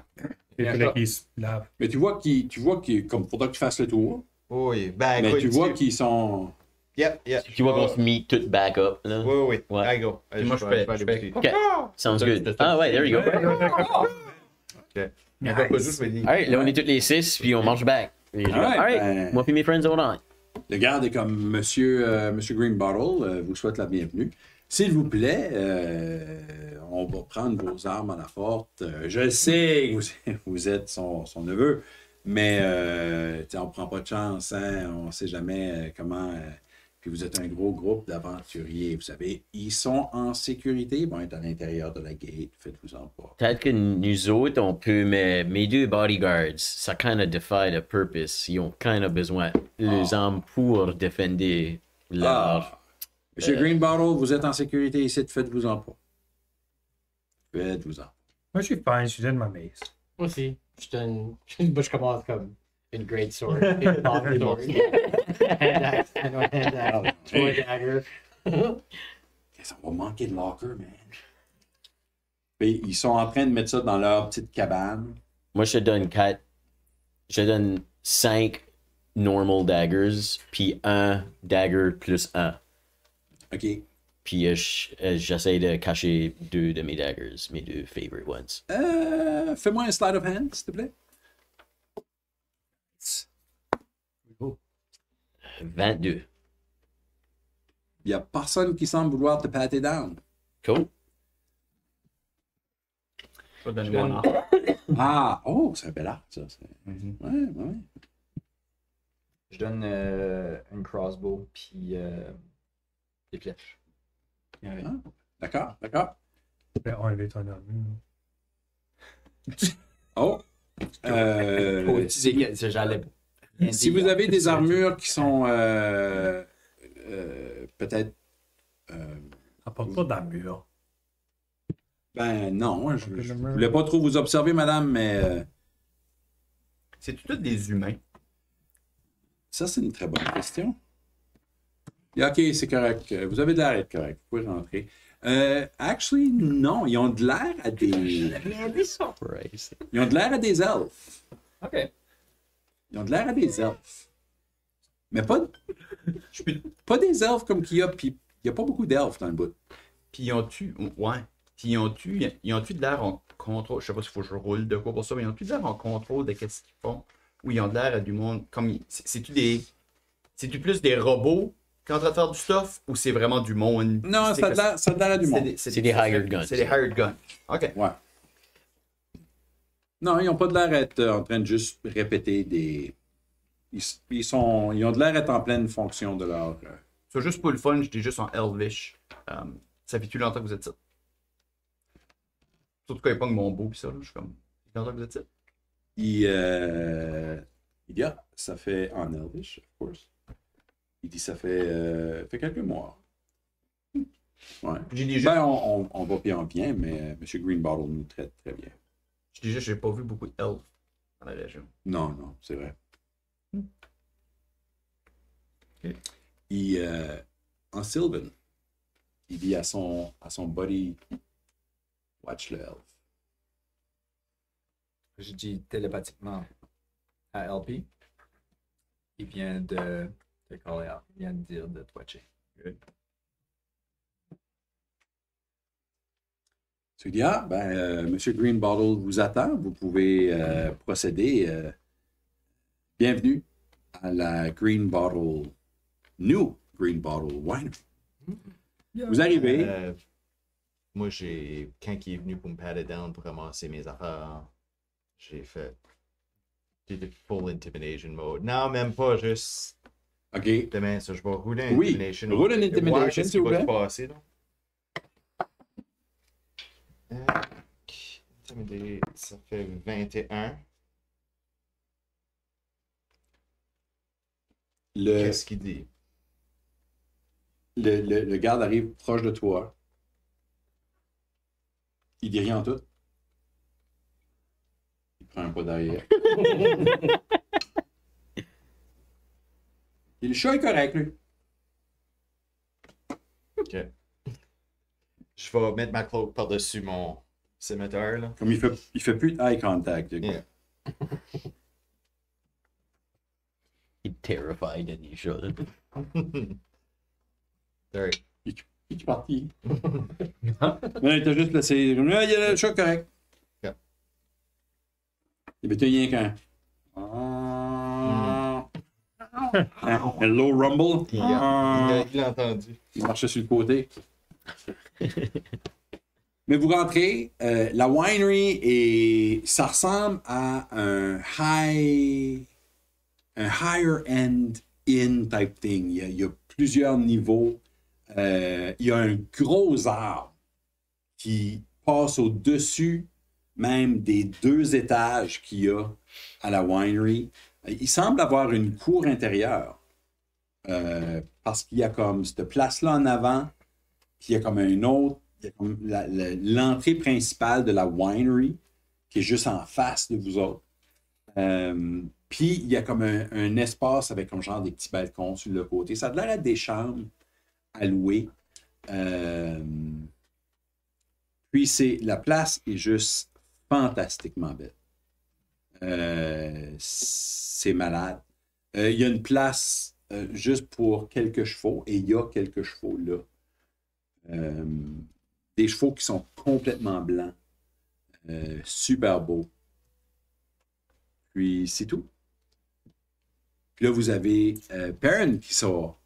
Il fallait qu'il se lave. Mais tu vois qu'il. Comme faudra que tu fasses le tour. Oui. Ben, Mais écoute, tu vois qu'ils sont. Yep. Tu vois qu'on se met tout back up, là. Oui. Ouais. I go. Puis moi, je fais- aller je fais- booster. OK. Sounds Ça, good. c'est- Ah ouais, there you go. Mais pas juste, je vais dire. Alright, là, on est tous les 6, puis on marche back. Alright, ben- moi puis mes friends, on on. Le garde est comme Monsieur Greenbottle vous souhaite la bienvenue. S'il vous plaît, on va prendre vos armes à la forte. Je sais que vous êtes son neveu, mais on ne prend pas de chance, hein, on ne sait jamais comment. Puis vous êtes un gros groupe d'aventuriers, vous savez, ils sont en sécurité, ils vont être à l'intérieur de la gate, faites-vous-en pas. Peut-être que nous autres, on peut, mais mes deux bodyguards, ça kind of defy the purpose. Ils ont kind of besoin les armes pour défendre leur... Ah. Monsieur Greenbottle, vous êtes en sécurité ici, faites-vous-en pas. Faites-vous-en. Moi, je suis fine, je suis dans ma maze. Moi aussi. Je donne. Moi, je commence comme une great sword. Une long sword. Hand axe, hand axe, toy dagger. Ça va manquer de locker, man. Puis, ils sont en train de mettre ça dans leur petite cabane. Moi, je te donne 4. Je te donne 5 normal daggers, puis un dagger plus 1. OK. Puis j'essaie de cacher 2 de mes daggers, mes 2 favorite ones. Fais-moi un slide of hand, s'il te plaît. 22. Il n'y a personne qui semble vouloir te patter down. Cool. Pas de donner Ah, oh, c'est un bel art, ça. Ouais. Je donne une crossbow puis des flèches. D'accord. Je vais enlever ton arme. Oh. J'allais. Si vous avez des armures qui sont peut-être Apporte pas d'armure. Ben non, je voulais pas trop vous observer, madame, mais C'est tous des humains. ça, c'est une très bonne question. OK, c'est correct. Vous avez de l'air d'être correct. Vous pouvez rentrer. Actually, non. Ils ont de l'air à des... Ils ont de l'air à des elfes. Ok. Ils ont de l'air à des elfes. Mais pas des elfes comme qu'il y a, puis il n'y a pas beaucoup d'elfes dans le bout. Puis ils ont-tu. Ouais. Puis ils ont-tu de l'air en contrôle. Je sais pas s'il faut que je roule de quoi pour ça, mais ils ont-tu de l'air en contrôle de qu'est-ce qu'ils font? Ou ils ont de l'air à du monde. Comme. C'est-tu plus des robots qui sont en train de faire du stuff ou c'est vraiment du monde? Non, ça a de l'air à du monde. C'est des hired guns. C'est des hired guns. OK. Ouais. Non, ils n'ont pas de l'air d'être en train de juste répéter des... Ils ont de l'air d'être en pleine fonction de leur... C'est juste pour le fun, j'étais juste en Elvish. Ça fait-tu longtemps que vous êtes ici? Surtout quand il pogne mon beau pis ça, là, je suis comme. Ça fait longtemps que vous êtes ici? Il y a, ça fait en Elvish, of course. Il dit ça fait quelques mois. Ouais. J'ai déjà. Ben, on va bien, mais M. Greenbottle nous traite très bien. J'ai pas vu beaucoup d'elfes dans la région. Non, c'est vrai. Ok. En Sylvan, il dit à son buddy Watch le elf. Je dis télépathiquement à LP. Il vient de te caller out. Il vient de dire de te watcher. Tu dis, M. Greenbottle vous attend. Vous pouvez procéder. Bienvenue à la New Green Bottle Winery. Vous arrivez. Moi, quand il est venu pour me pat it down pour ramasser mes affaires, j'ai fait full intimidation mode. Non, même pas, juste. OK. Demain, ça, je vais rouler Oui, intimidation. roule une intimidation, qu'est-ce s'il qui vous va plaît. se passer, là? Intimidate, ça fait 21. Qu'est-ce qu'il dit? Le garde arrive proche de toi. Il dit rien en tout. Il prend un pas derrière. Et le chat est correct, lui. Ok. Je vais mettre ma cloak par-dessus mon scimitar, là. Comme il fait plus de eye contact. le gars. Yeah. Il est terrified de des choses. Sorry. Il est parti. Non, il t'a juste laissé. Il y a le chat correct. Yeah. Il avait rien qu'un. Un low rumble. Il l'a entendu. Il marchait sur le côté. Mais vous rentrez, la winery et ça ressemble à un higher end inn type thing. Il y a plusieurs niveaux. Il y a un gros arbre qui passe au-dessus même des 2 étages qu'il y a à la winery. Il semble avoir une cour intérieure parce qu'il y a comme cette place-là en avant, puis il y a comme un autre, il y a comme l'entrée principale de la winery qui est juste en face de vous autres. Puis il y a comme un espace avec comme genre des petits balcons sur le côté. Ça a l'air d'être des chambres à louer. Puis la place est juste fantastiquement belle. C'est malade. Il y a une place juste pour quelques chevaux, et il y a quelques chevaux là. Des chevaux qui sont complètement blancs. Super beaux. Puis c'est tout. Puis là, vous avez Perrin qui sort.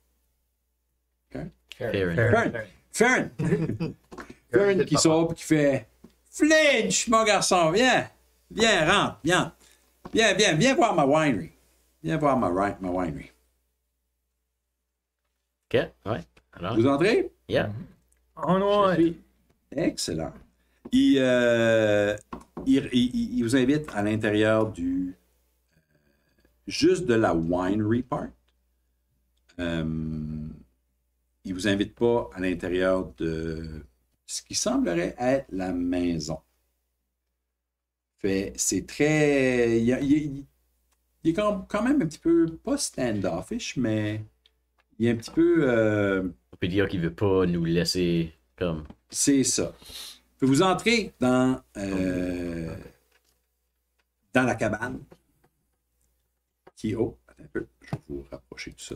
Perrin qui sort et qui fait Flinch, mon garçon, viens, rentre, viens voir ma winery. Viens voir ma winery. Ok, ouais. Alors, Vous entrez? yeah. On Je suis excellent. Il vous invite à l'intérieur juste de la winery part. Il vous invite pas à l'intérieur de ce qui semblerait être la maison. Fait, c'est très... Il est quand même un petit peu, pas standoffish, mais il est un petit peu... On peut dire qu'il veut pas nous laisser comme. c'est ça. Fait, vous entrez dans la cabane qui... Oh, attends un peu, je vais vous rapprocher de ça.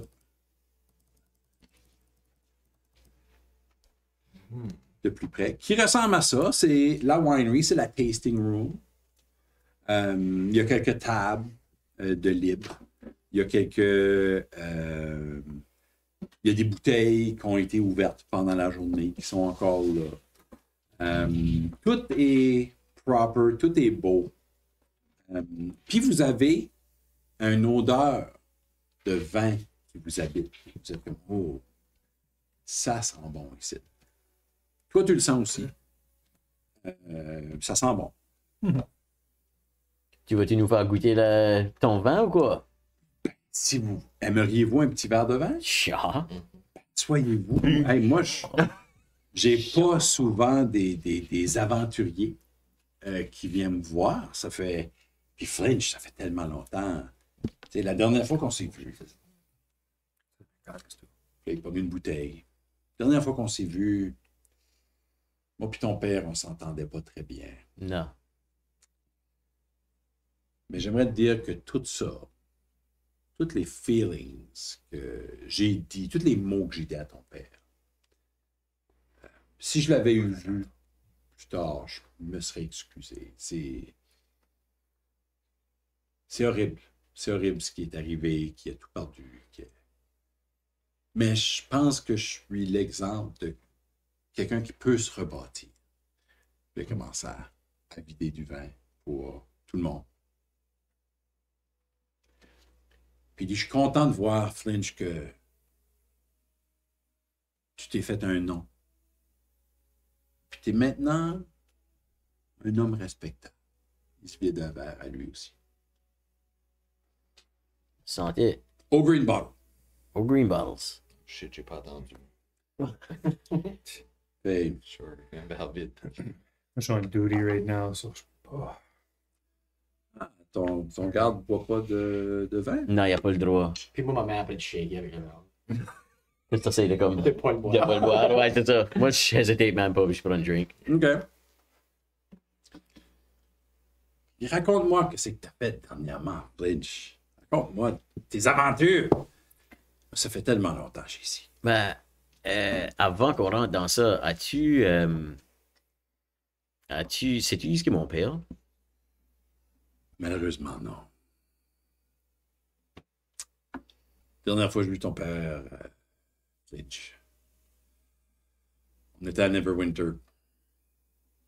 De plus près. Qui ressemble à ça, c'est la winery, c'est la tasting room. Il y a quelques tables de libre. Il y a il y a des bouteilles qui ont été ouvertes pendant la journée, qui sont encore là. Tout est proper, tout est beau. Puis vous avez une odeur de vin qui vous habite. Vous êtes comme, oh, ça sent bon ici. Toi, tu le sens aussi. Ça sent bon. Tu vas-tu nous faire goûter ton vin ou quoi? Si vous aimeriez-vous un petit verre de vin? Chia. Soyez-vous. Hey, moi, j'ai pas souvent des aventuriers qui viennent me voir. Ça fait. Puis Flinch, ça fait tellement longtemps. C'est la dernière fois qu'on s'est vu. J'ai pas mis une bouteille. La dernière fois qu'on s'est vu, moi puis ton père, on s'entendait pas très bien. Non. Mais j'aimerais te dire que tout ça, tous les feelings que j'ai dit, tous les mots que j'ai dit à ton père, si je l'avais eu vu plus tard, je me serais excusé. C'est horrible. C'est horrible ce qui est arrivé, qui a tout perdu. Mais je pense que je suis l'exemple de quelqu'un qui peut se rebâtir. Il a commencé à vider du vin pour tout le monde. Puis il dit, je suis content de voir, Flinch, que tu t'es fait un nom. Puis tu es maintenant un homme respectable. Il se vide un verre à lui aussi. Santé. Au Green Bottle. Au Green Bottles. Shit, j'ai pas entendu. Hey, Sure, un verre vide. Je suis on duty right now, so je peux pas. ton garde ne boit pas de vin? Non, il n'y a pas le droit. Puis moi, ma mère peut te shaker avec le verre. Qu'est-ce que c'est de comme. De pas le Il n'y a pas le boire. boire. Ouais, c'est ça. Moi, je hésite même pas, puis je prends un drink. OK. Et raconte-moi ce que tu as fait dernièrement, Flinch. Raconte-moi tes aventures. Ça fait tellement longtemps que je suis ici. Ben, avant qu'on rentre dans ça, sais-tu ce qu'est mon père? Malheureusement, non. Dernière fois que j'ai vu ton père, Flinch, on était à Neverwinter.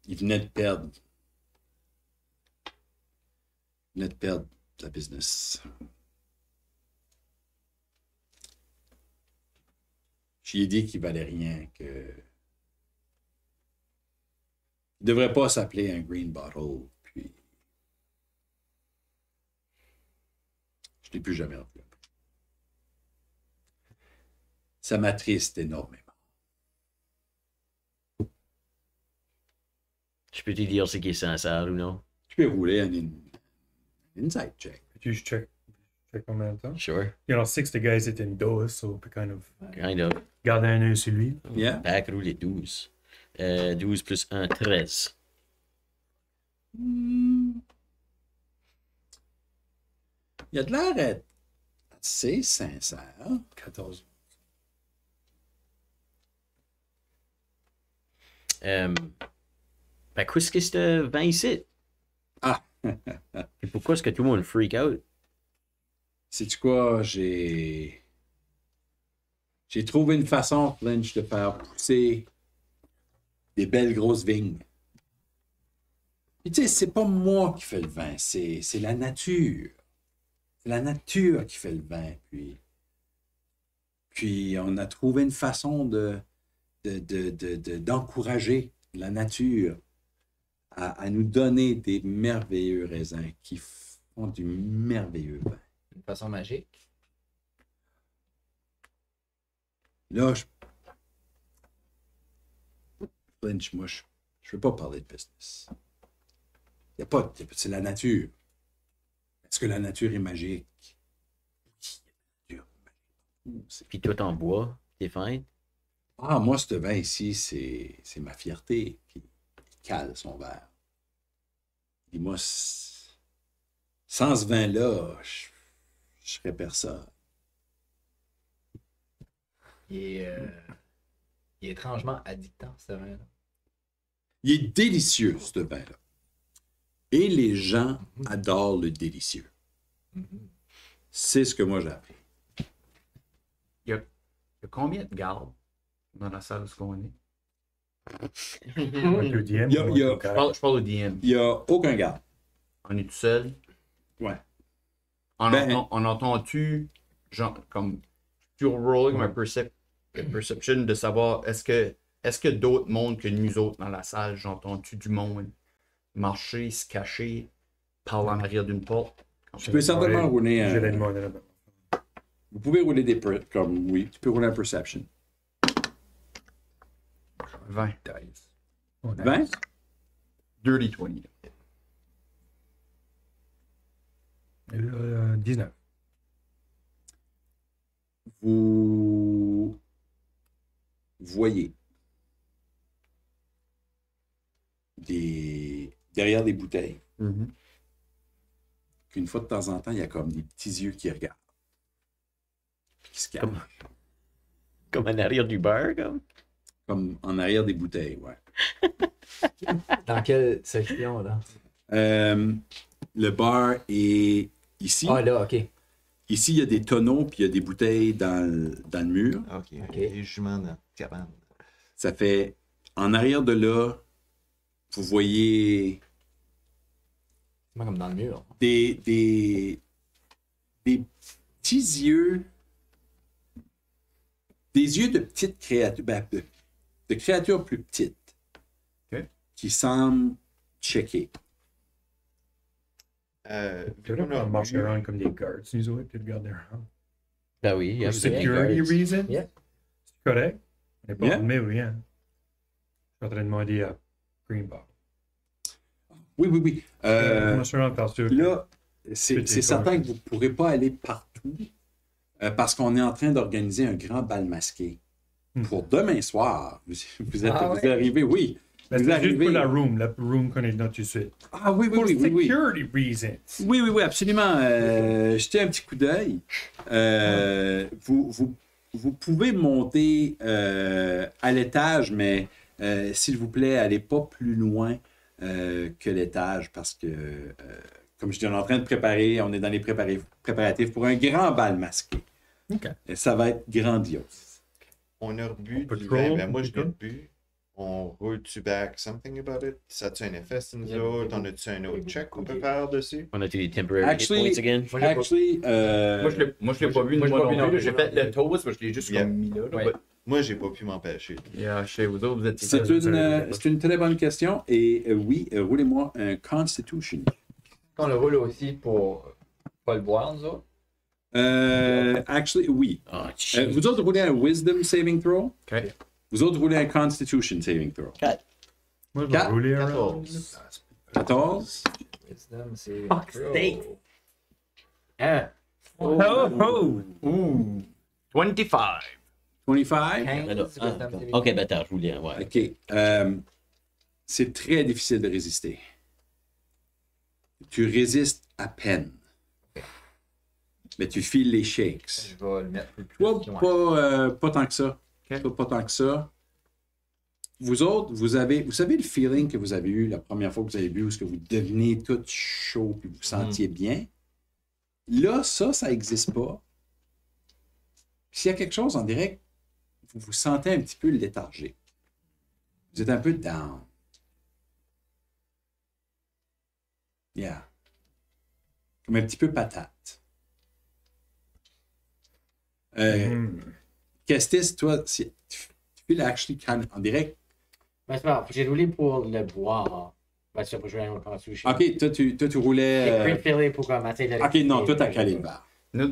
Il venait de perdre. Il venait de perdre la business. Je lui ai dit qu'il valait rien, que il devrait pas s'appeler un Green Bottle, puis je l'ai plus jamais revu. Ça m'attriste énormément. Je peux te dire ce qui est sincère ou non? Tu peux rouler un inside check. Could you just check en même temps? Sure. You know, 6 the guys étaient indoors, so we kind of Kind of. garder un œil sur lui. Yeah. Pack roulé 12. 12 plus 1, 13. Il a de l'air d'être assez sincère. 14. Ben, qu'est-ce que c'est 20 ici? Ah! Et pourquoi est-ce que tout le monde freak out? Sais-tu quoi? J'ai trouvé une façon, Flinch, de faire pousser des belles grosses vignes. Et tu sais, c'est pas moi qui fais le vin, c'est la nature. C'est la nature qui fait le vin. Puis on a trouvé une façon d'encourager la nature à nous donner des merveilleux raisins qui font du merveilleux vin. Une façon magique. Là, Lynch, moi, je veux pas parler de business. Y a pas, c'est la nature. Est-ce que la nature est magique? Oui, la nature est magique. Puis tout en bois, t'es fin. Ah, moi, ce vin ici, c'est ma fierté qui cale son verre. Et moi, sans ce vin-là, je serais personne. Il est étrangement addictant, ce vin-là. Il est délicieux, ce vin-là. Et les gens adorent le délicieux. C'est ce que moi j'ai appris. Il y a combien de gardes dans la salle où on est? Avec le DM, Il y a- il y a- ou Je parle au DM. Il n'y a aucun garde. On est tout seul. Ouais. On Ben- entend-tu, genre, comme, tu rolling ma perception de savoir est-ce que d'autres mondes que nous autres dans la salle, j'entends-tu du monde marcher, se cacher, parler en arrière d'une porte? Tu peux certainement rouler J'ai un. l'aide-moi de là-bas. Vous pouvez rouler des. Comme, oui, tu peux rouler un perception. 20. 20? Dirty 20. 19. Vous voyez derrière des bouteilles, qu'une fois de temps en temps, il y a comme des petits yeux qui regardent. Puis qui se cachent. Comme en arrière du bar, comme. Comme en arrière des bouteilles, ouais. Dans quelle section, là? Le bar est ici. Ah, là, OK. Ici, il y a des tonneaux puis il y a des bouteilles dans le mur. Ok, Ok. les juments dans la cabane. Ça fait, en arrière de là, vous voyez C'est pas comme dans le mur. des petits yeux, des yeux de petites créatures, ben, de créatures plus petites, Ok. qui semblent checker. Tu devrais pas marcher around comme des guards, nous autres, puis regarder around. Ben oui, il y a Pour security reasons. Yeah. C'est correct. On n'est pas Yeah. filmé ou rien. Je suis en train de demander à Greenbaum. Oui, oui, oui. Marcher around parce que. Là, c'est Petit certain corps. que vous ne pourrez pas aller partout parce qu'on est en train d'organiser un grand bal masqué. Pour demain soir, vous arrivez, oui. Mais Vous c'est juste arrivez. pour la room qu'on est dans tout de suite. Ah oui, oui, Pour oui, oui, oui. security reasons. Oui, oui, oui, absolument. Jetez un petit coup d'œil. Vous pouvez monter à l'étage, mais s'il vous plaît, allez pas plus loin que l'étage parce que, comme je dis, on est en train de préparer, on est dans les préparatifs pour un grand bal masqué. OK. Et ça va être grandiose. On a rebu On du patrol, vin. Ben, moi, je l'ai plutôt. rebu. On roule-tu back something about it? Ça a-tu un effet sur nous autres? On a-tu un autre check qu'on peut faire dessus? On a des temporary hit Actually- points again. Actually, Moi, je l'ai pas vu, moi, moi je l'ai pas vu non non plus. plus. J'ai fait le toast, mais je l'ai juste Yeah. comme mis là. Ouais. Ouais. Moi, j'ai pas pu m'empêcher. Yeah, chez vous autres, vous êtes c'est une très bonne question. Et oui, roulez-moi un Constitution. On le roule aussi pour pas le boire, nous autres. Actually, oui. Oh, shit. Vous autres roulez un Wisdom Saving Throw. OK. Vous autres roulez un Constitution Saving Throw. Moi, je vais Quatre, rouler around. 14. Wisdom, c'est. Fuck, steak. Hein? Oh, oh! Ooh. 25. 25. 15, Alors, c'est Wisdom, c'est ok, ben attends, je voulais. Ouais. OK. C'est très difficile de résister. Tu résistes à peine. Mais tu files les shakes. Je vais le mettre plus. Toi, loin. pas tant que ça. Ok. Toi, pas tant que ça. Vous autres, vous savez le feeling que vous avez eu la première fois que vous avez bu, où est-ce que vous devenez tout chaud et vous vous sentiez bien. Là, ça n'existe pas. S'il y a quelque chose, on dirait que vous vous sentez un petit peu léthargique. Vous êtes un peu down. Yeah. Comme un petit peu patate. Kestis, toi, tu feel actually on dirait. Ben, c'est pas grave, j'ai roulé pour le boire. Ben, c'est pour jouer à un constitution. Ok, toi, tu J'ai roulais. great feeling pour comme essayer de. Ok, non, toi, t'as calé le bar. Oui,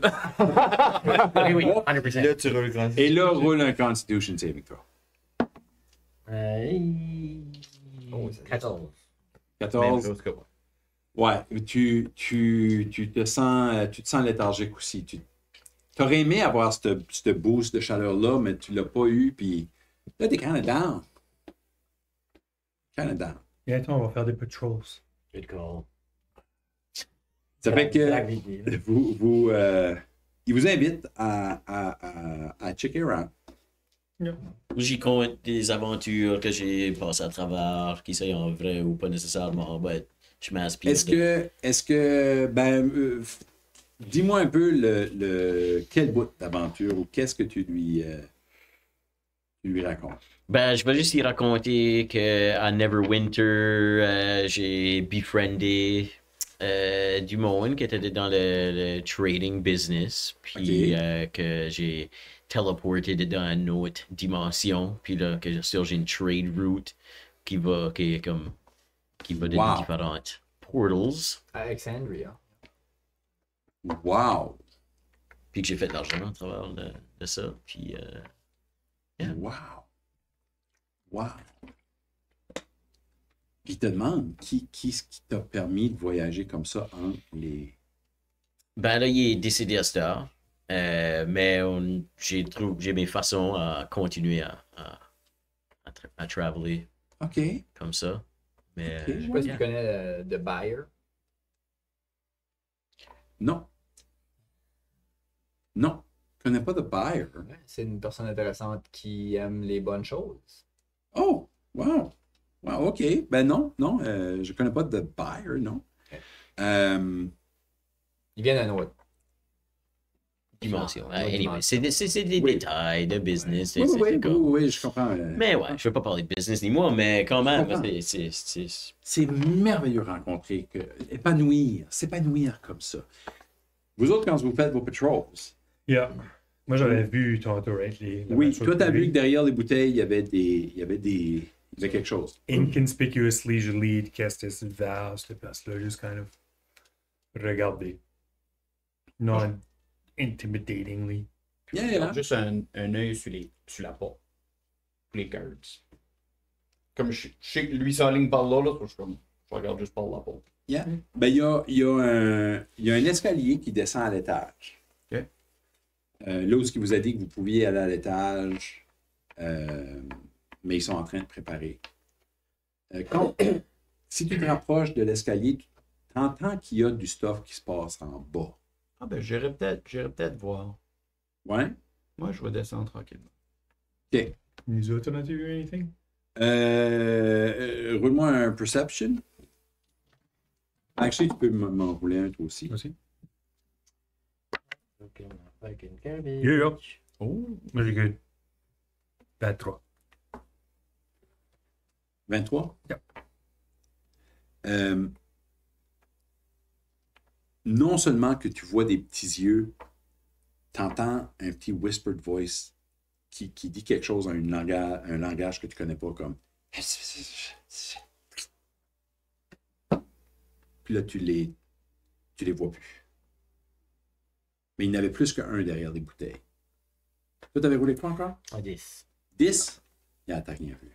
oui, 100%. Là, tu roules grand. Et là, roule un Constitution Saving Throw. Oh, ça- 14. Même 14. chose que moi. Ouais, tu te sens léthargique aussi. Tu aurais aimé avoir ce boost de chaleur-là, mais tu l'as pas eu, puis là, t'es kind of down. Kind of down. Bientôt, on va faire des patrols. Good call. Ça fait que Black VP, là. il vous invite à checker around. J'y compte des aventures que j'ai passées à travers, qui soient vraies ou pas nécessairement. Ben, je m'inspire. Dis-moi un peu quel bout d'aventure ou qu'est-ce que tu lui racontes. Ben, je vais juste y raconter qu'à Neverwinter, j'ai befriendé du monde qui était dans le trading business, puis que j'ai téléporté dans une autre dimension, puis là, que j'ai une trade route qui va dans Wow. différentes portals, Alexandria. Wow! puis que j'ai fait de l'argent à travers de ça, puis Yeah. Wow! Wow! Puis il te demande qui t'a permis de voyager comme ça entre les. ben là, il est décédé à cette heure. Mais j'ai mes façons à continuer à traveler OK. comme ça. Mais Ok. Je sais pas si tu connais The Buyer. Non. Non. Je connais pas de buyer. Ouais, c'est une personne intéressante qui aime les bonnes choses. Oh! Wow! Wow, OK. Ben non, je connais pas de buyer, non. Ok. Il vient d'un autre. dimension. Ah, une autre Anyway, dimension. c'est des Oui. détails de business. Oui, c'est oui, comme- oui, je comprends. Mais ouais, je veux pas parler de business ni moi, mais quand même, comprends. c'est C'est merveilleux rencontrer, s'épanouir comme ça. Vous autres, quand vous faites vos patrols, Yeah. Moi, j'avais vu tantôt, right? oui, toi, tu as vu que derrière les bouteilles, il y avait quelque chose. Inconspicuously, je lead Kestis vers cette place-là, juste kind of regarder. Non intimidatingly. Yeah, yeah. Juste un œil sur la porte. Pour les guards. Comme je sais que lui s'enligne par là, je regarde juste par la porte. Yeah. Ben, il y a un escalier qui descend à l'étage. OK. Là où il vous a dit que vous pouviez aller à l'étage, mais ils sont en train de préparer. Si tu te rapproches de l'escalier, tu entends qu'il y a du stuff qui se passe en bas. Ah ben j'irai peut-être voir. Ouais? Moi, je vais descendre tranquillement. OK. Les autres, on a-tu vu anything? Roule-moi un perception. Actually, tu peux m'en rouler un toi aussi. Aussi? Fucking garbage. Yeah. Oh! Moi, j'ai good. 23. 23? Yep. Non seulement que tu vois des petits yeux, t'entends un petit whispered voice qui dit quelque chose en un langage que tu connais pas, comme. Puis là, tu les vois plus. Mais il y en avait plus qu'un derrière les bouteilles. Toi, t'avais roulé quoi encore? 10. 10? Il n'a rien vu.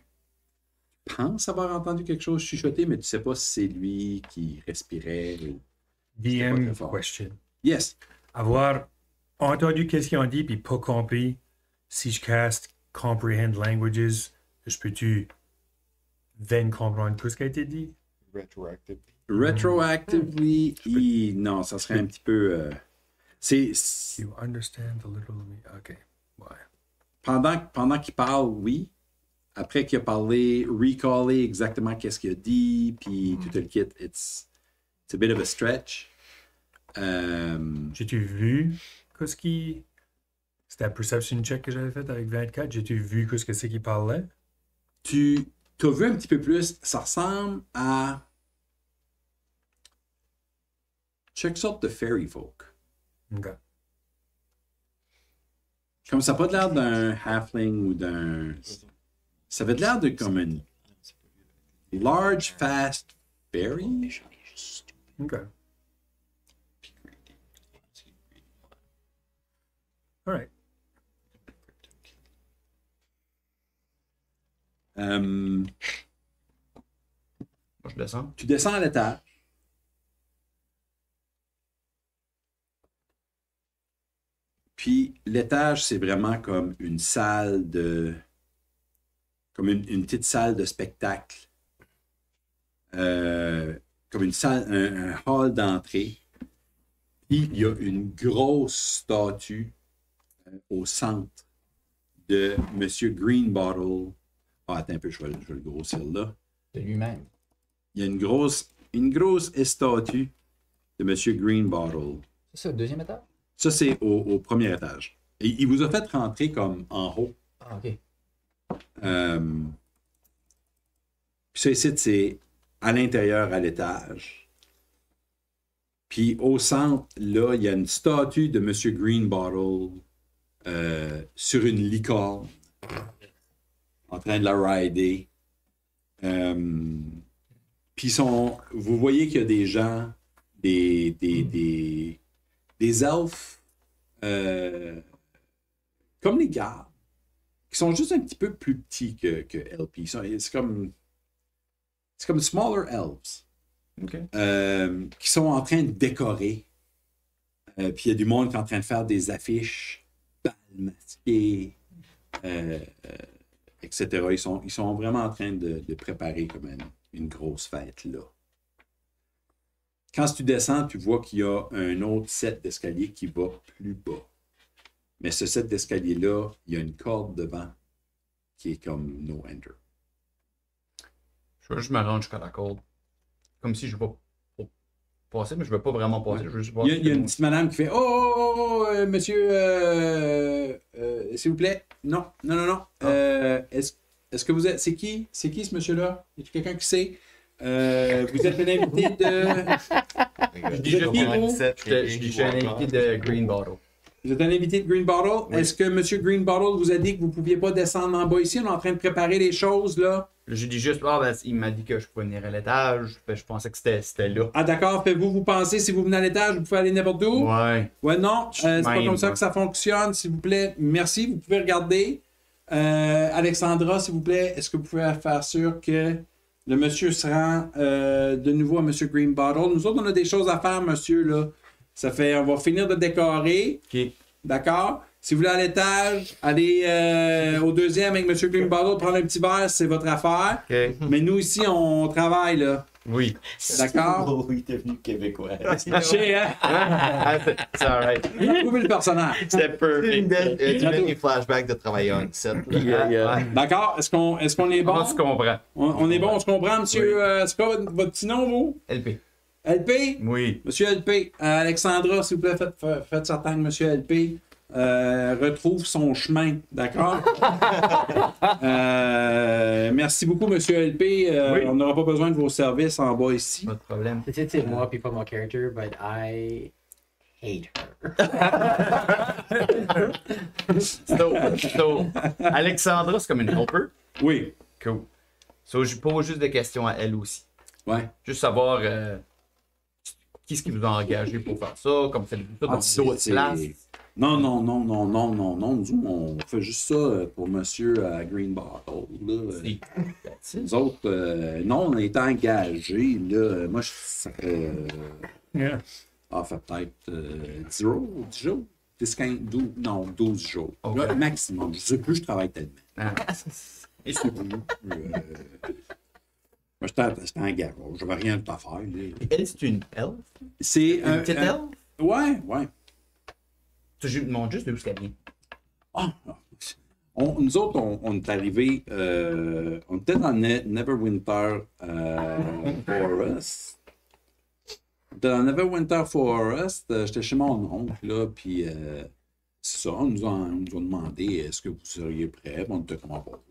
Tu penses avoir entendu quelque chose chuchoter, mais tu sais pas si c'est lui qui respirait ou... C'était pas DM très fort. question. Yes. Avoir entendu qu'est-ce qu'ils ont dit puis pas compris, si je cast Comprehend Languages, je peux-tu then comprendre tout ce qui a été dit? Retroactive. Retroactively, non, ça serait un petit peu... c'est You understand the little me. OK. Ouais. pendant qu'il parle, oui. Après qu'il a parlé, recaller exactement qu'est-ce qu'il a dit, puis tout le kit, it's a bit of a stretch. J'ai-tu vu qu'est-ce qui... C'était la perception check que j'avais fait avec 24. J'ai-tu vu qu'est-ce que c'est qu'il parlait? Tu as vu un petit peu plus, ça ressemble à... Check sorte de fairy folk. OK. Comme ça n'a pas l'air d'un halfling ou d'un... Ça avait l'air de comme une large, fast fairy. OK. All right. Euh, Moi, je descends. Tu descends à l'étage. Puis l'étage, c'est vraiment comme une salle de... comme une petite salle de spectacle. Comme une salle, un hall d'entrée. Puis il y a une grosse statue au centre de M. Greenbottle. Ah, attends un peu, je vais le grossir là. De lui-même. Il y a une grosse statue de M. Greenbottle. C'est au deuxième étage? Ça, c'est au premier étage. Et il vous a fait rentrer comme en haut. Ah, ok. Puis ça, ici, c'est à l'intérieur, à l'étage. Puis au centre, là, il y a une statue de M. Greenbottle sur une licorne, en train de la rider. Puis vous voyez qu'il y a des gens, des elfes, comme les gardes, qui sont juste un petit peu plus petits que LP. C'est comme smaller elves. OK. Qui sont en train de décorer. Puis il y a du monde qui est en train de faire des affiches, balles masquées, etc. Ils sont vraiment en train de préparer comme une grosse fête là. Quand tu descends, tu vois qu'il y a un autre set d'escalier qui va plus bas. Mais ce set d'escalier-là, il y a une corde devant qui est comme no enter. Je vais juste me rendre jusqu'à la corde. Comme si je vais passer, mais je ne vais pas vraiment passer. Je veux juste voir Il y a une petite madame qui fait monsieur, s'il vous plaît. Non. Est-ce que vous êtes. C'est qui ce monsieur-là? Y a-t-il quelqu'un qui sait? Vous êtes un invité de. Je dis juste je dis je suis un invité de Greenbottle. Vous êtes un invité de Greenbottle. Oui. Est-ce que M. Greenbottle vous a dit que vous ne pouviez pas descendre en bas ici? On est en train de préparer les choses, là. Je dis juste, il m'a dit que je pouvais venir à l'étage. Je pensais que c'était là. Ah, d'accord. Faites-vous penser, si vous venez à l'étage, vous pouvez aller n'importe où? Ouais. Ouais, non. C'est pas Même, comme ça ouais. que ça fonctionne, s'il vous plaît. Merci. Vous pouvez regarder. Alexandra, s'il vous plaît, est-ce que vous pouvez faire sûr que le monsieur se rend de nouveau à M. Greenbottle? Nous autres, on a des choses à faire, monsieur, là. Ça fait, on va finir de décorer. OK. D'accord? Si vous voulez à l'étage, allez au deuxième avec M. Greenbottle, prendre un petit verre, c'est votre affaire. OK. Mais nous, ici, on travaille, là. Oui. D'accord? Oui, t'es venu québécois. Caché, hein? C'est alright. On a trouvé le personnage. C'est perfect. Tu mets des flashbacks de travailler en set. D'accord? Est-ce qu'on est bon? On se comprend. On est bon, on se comprend, monsieur. C'est quoi votre petit nom, vous? LP. LP? Oui. Monsieur LP. Alexandra, s'il vous plaît, faites certain que monsieur LP retrouve son chemin. D'accord? Merci beaucoup, monsieur LP. Oui. On n'aura pas besoin de vos services en bas ici. Pas de problème. C'est moi puis pas mon character, but I hate her. So, Alexandra, c'est comme une helper. Oui. Cool. So, je pose juste des questions à elle aussi. Ouais. Juste savoir qui est-ce qui vous a engagé pour faire ça, comme faites-vous ça dans c'est- d'autres c'est- places. Non. Nous, on fait juste ça pour monsieur Greenbottle. Là. That's it. Nous autres, non, on est engagés. Là. Moi, ça fait. Yeah. Fait peut-être 10 jours, 10 jours. 10, 15, 12, non, 12 jours. Ok. Là, maximum. Je sais plus, je travaille tellement. Ah. Et c'est tout. Moi, j'étais en garage. Je n'avais rien de pas faire. Là. Elle, c'est une elfe? C'est Une petite elfe? Ouais. Je me demande juste d'où ça vient. Ah, nous autres, on est arrivés, on était dans Neverwinter Forest. On était dans Neverwinter Forest, j'étais chez mon oncle, là, puis c'est ça, on nous a demandé est-ce que vous seriez prêts, on était comment pas.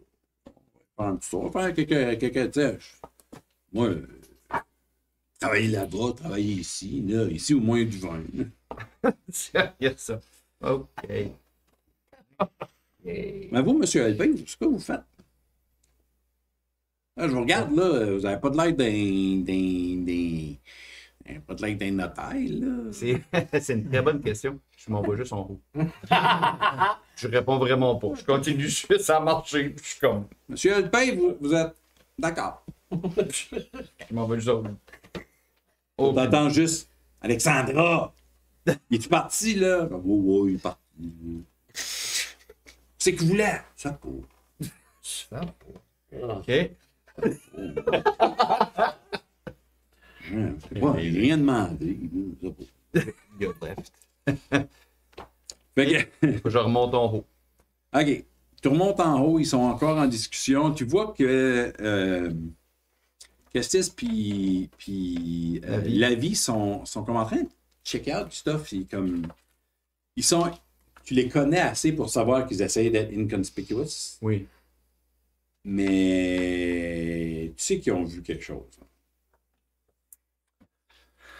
On va faire un petit tour, on va faire quelques tu sais, moi, travailler là-bas, travailler ici, là, ici au moins du vin. Là. Il y a ça. OK. Mais vous, M. Albin, c'est quoi vous faites? Là, je vous regarde, là, vous n'avez pas de l'air pas de l'air d'un notaire, là. C'est une très bonne question. Je m'en vais juste en haut. Je réponds vraiment pas. Je continue juste à marcher. Je suis comme. Monsieur Lupin, vous êtes d'accord. Je m'en vais juste. On t'entend juste Alexandra! Il est parti, là? Oh, il est parti. C'est que vous voulez? Ça pour. Ça, Ok. C'est pas rien demandé. Ça pour. You left. Fait que. Faut que je remonte en haut. OK. Tu remontes en haut, ils sont encore en discussion. Tu vois que Kestis puis Lavi sont comme en train de check out du stuff. Tu les connais assez pour savoir qu'ils essayent d'être inconspicuous, Oui. mais tu sais qu'ils ont vu quelque chose.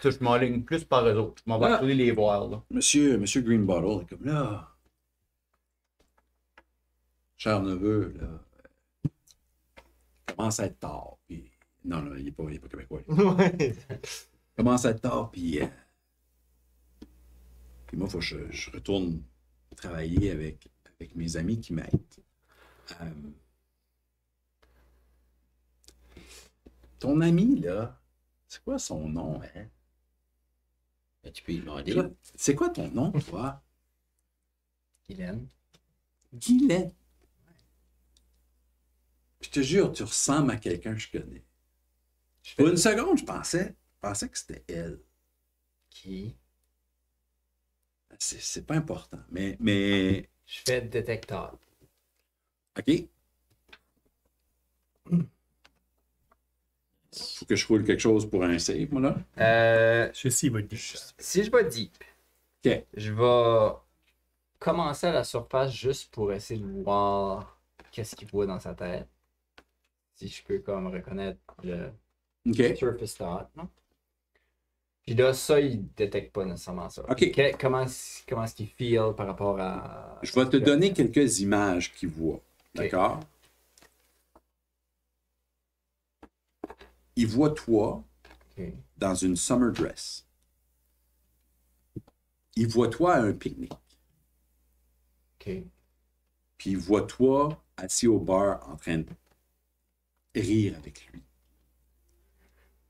Ça, je m'enligne plus par eux autres. Je m'en vais Ah. aller les voir, là. Monsieur Greenbottle est comme là. Cher neveu, là. Commence à être tard. Puis... Non, il n'est pas québécois. Ouais. Commence à être tard, puis moi, il faut que je retourne travailler avec mes amis qui m'aident. Ton ami, là, c'est quoi son nom, hein? Ben, tu peux lui demander. Toi, c'est quoi ton nom, toi? Guylaine. Guylaine. Je te jure, tu ressembles à quelqu'un que je connais. Pour une seconde, je pensais que c'était elle. Qui? C'est pas important, mais... Je fais détecteur. OK. Faut que je roule quelque chose pour un save, moi, là. Ceci va dire. Si je vais deep, OK. je vais commencer à la surface juste pour essayer de voir qu'est-ce qu'il voit dans sa tête. Si je peux comme reconnaître le OK. surface thought, non? Puis là, ça, il détecte pas nécessairement ça. OK. Comment est-ce qu'il feel par rapport à... Je vais te donner quelques images qu'il voit. D'accord? Il voit toi Ok. dans une summer dress. Il voit toi à un pique-nique. Ok. Puis il voit toi assis au bar en train de rire avec lui.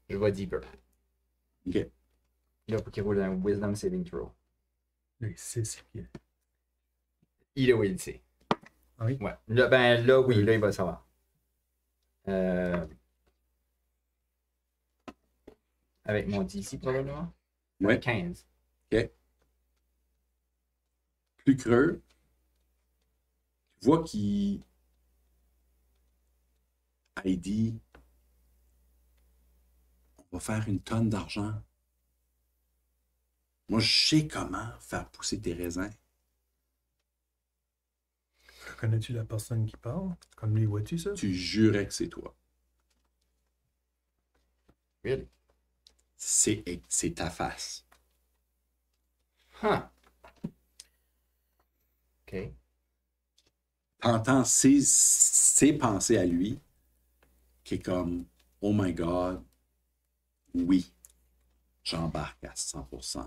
Je vais deeper. OK. Là, faut qu'il roule un wisdom saving throw. Oui, c'est bien. Il est où il sait. Ah oui? Ouais. Là, oui, là, il va le savoir. Avec mon DC, probablement. Ouais. 15. OK. Plus creux. Tu vois qu'il dit on va faire une tonne d'argent. Moi, je sais comment faire pousser tes raisins. Reconnais-tu la personne qui parle? Comme lui, vois-tu ça? Tu jurais que c'est toi. Really? C'est ta face. Huh. Ok. T'entends ses pensées à lui qui est comme oh my God, oui, j'embarque à 100%.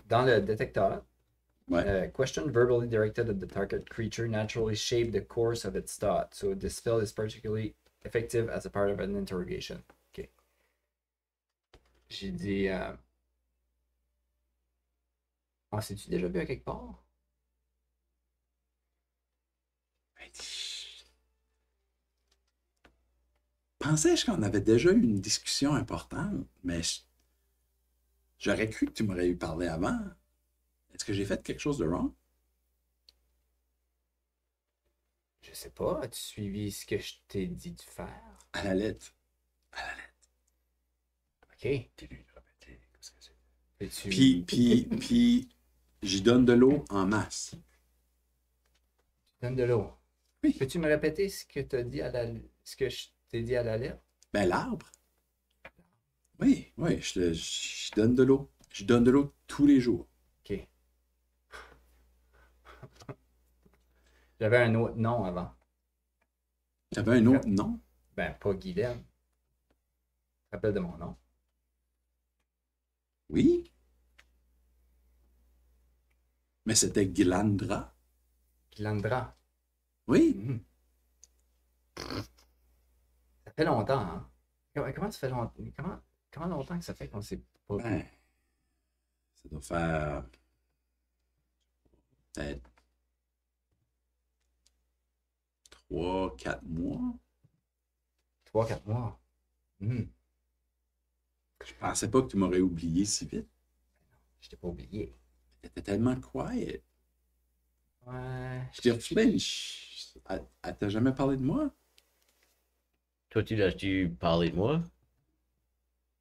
Dans le détecteur, Ouais. question verbally directed at the target creature naturally shape the course of its thought, so this spell is particularly effective as a part of an interrogation. Ok. J'ai dit. Ah, c'est-tu déjà vu à quelque part? Pensais-je qu'on avait déjà eu une discussion importante, mais j'aurais cru que tu m'aurais eu parlé avant. Est-ce que j'ai fait quelque chose de wrong? Je sais pas. As-tu suivi ce que je t'ai dit de faire? À la lettre. À la lettre. Ok. T'es venu de répéter. Qu'est-ce que c'est? Peux-tu- Puis, j'y donne de l'eau en masse. Donne de l'eau. Oui. Peux-tu me répéter ce que ce que je t'ai dit à la lettre? Ben, l'arbre. Oui, je donne de l'eau. Je donne de l'eau tous les jours. Ok. J'avais un autre nom avant. T'avais un autre nom? Ben, pas Guylaine. Rappelle de mon nom. Oui. Mais c'était Glandra. Glandra. Oui. Mhm. Ça fait longtemps, hein? Comment ça fait longtemps? Comment longtemps que ça fait qu'on s'est pas vu? Ben, ça doit faire peut-être 3-4 mois. 3-4 mois. Mhm. Je pensais pas que tu m'aurais oublié si vite. Je t'ai pas oublié. T'étais tellement quiet. Ouais. Je dis, Flinch, elle t'a jamais parlé de moi? Toi, tu parlé de moi?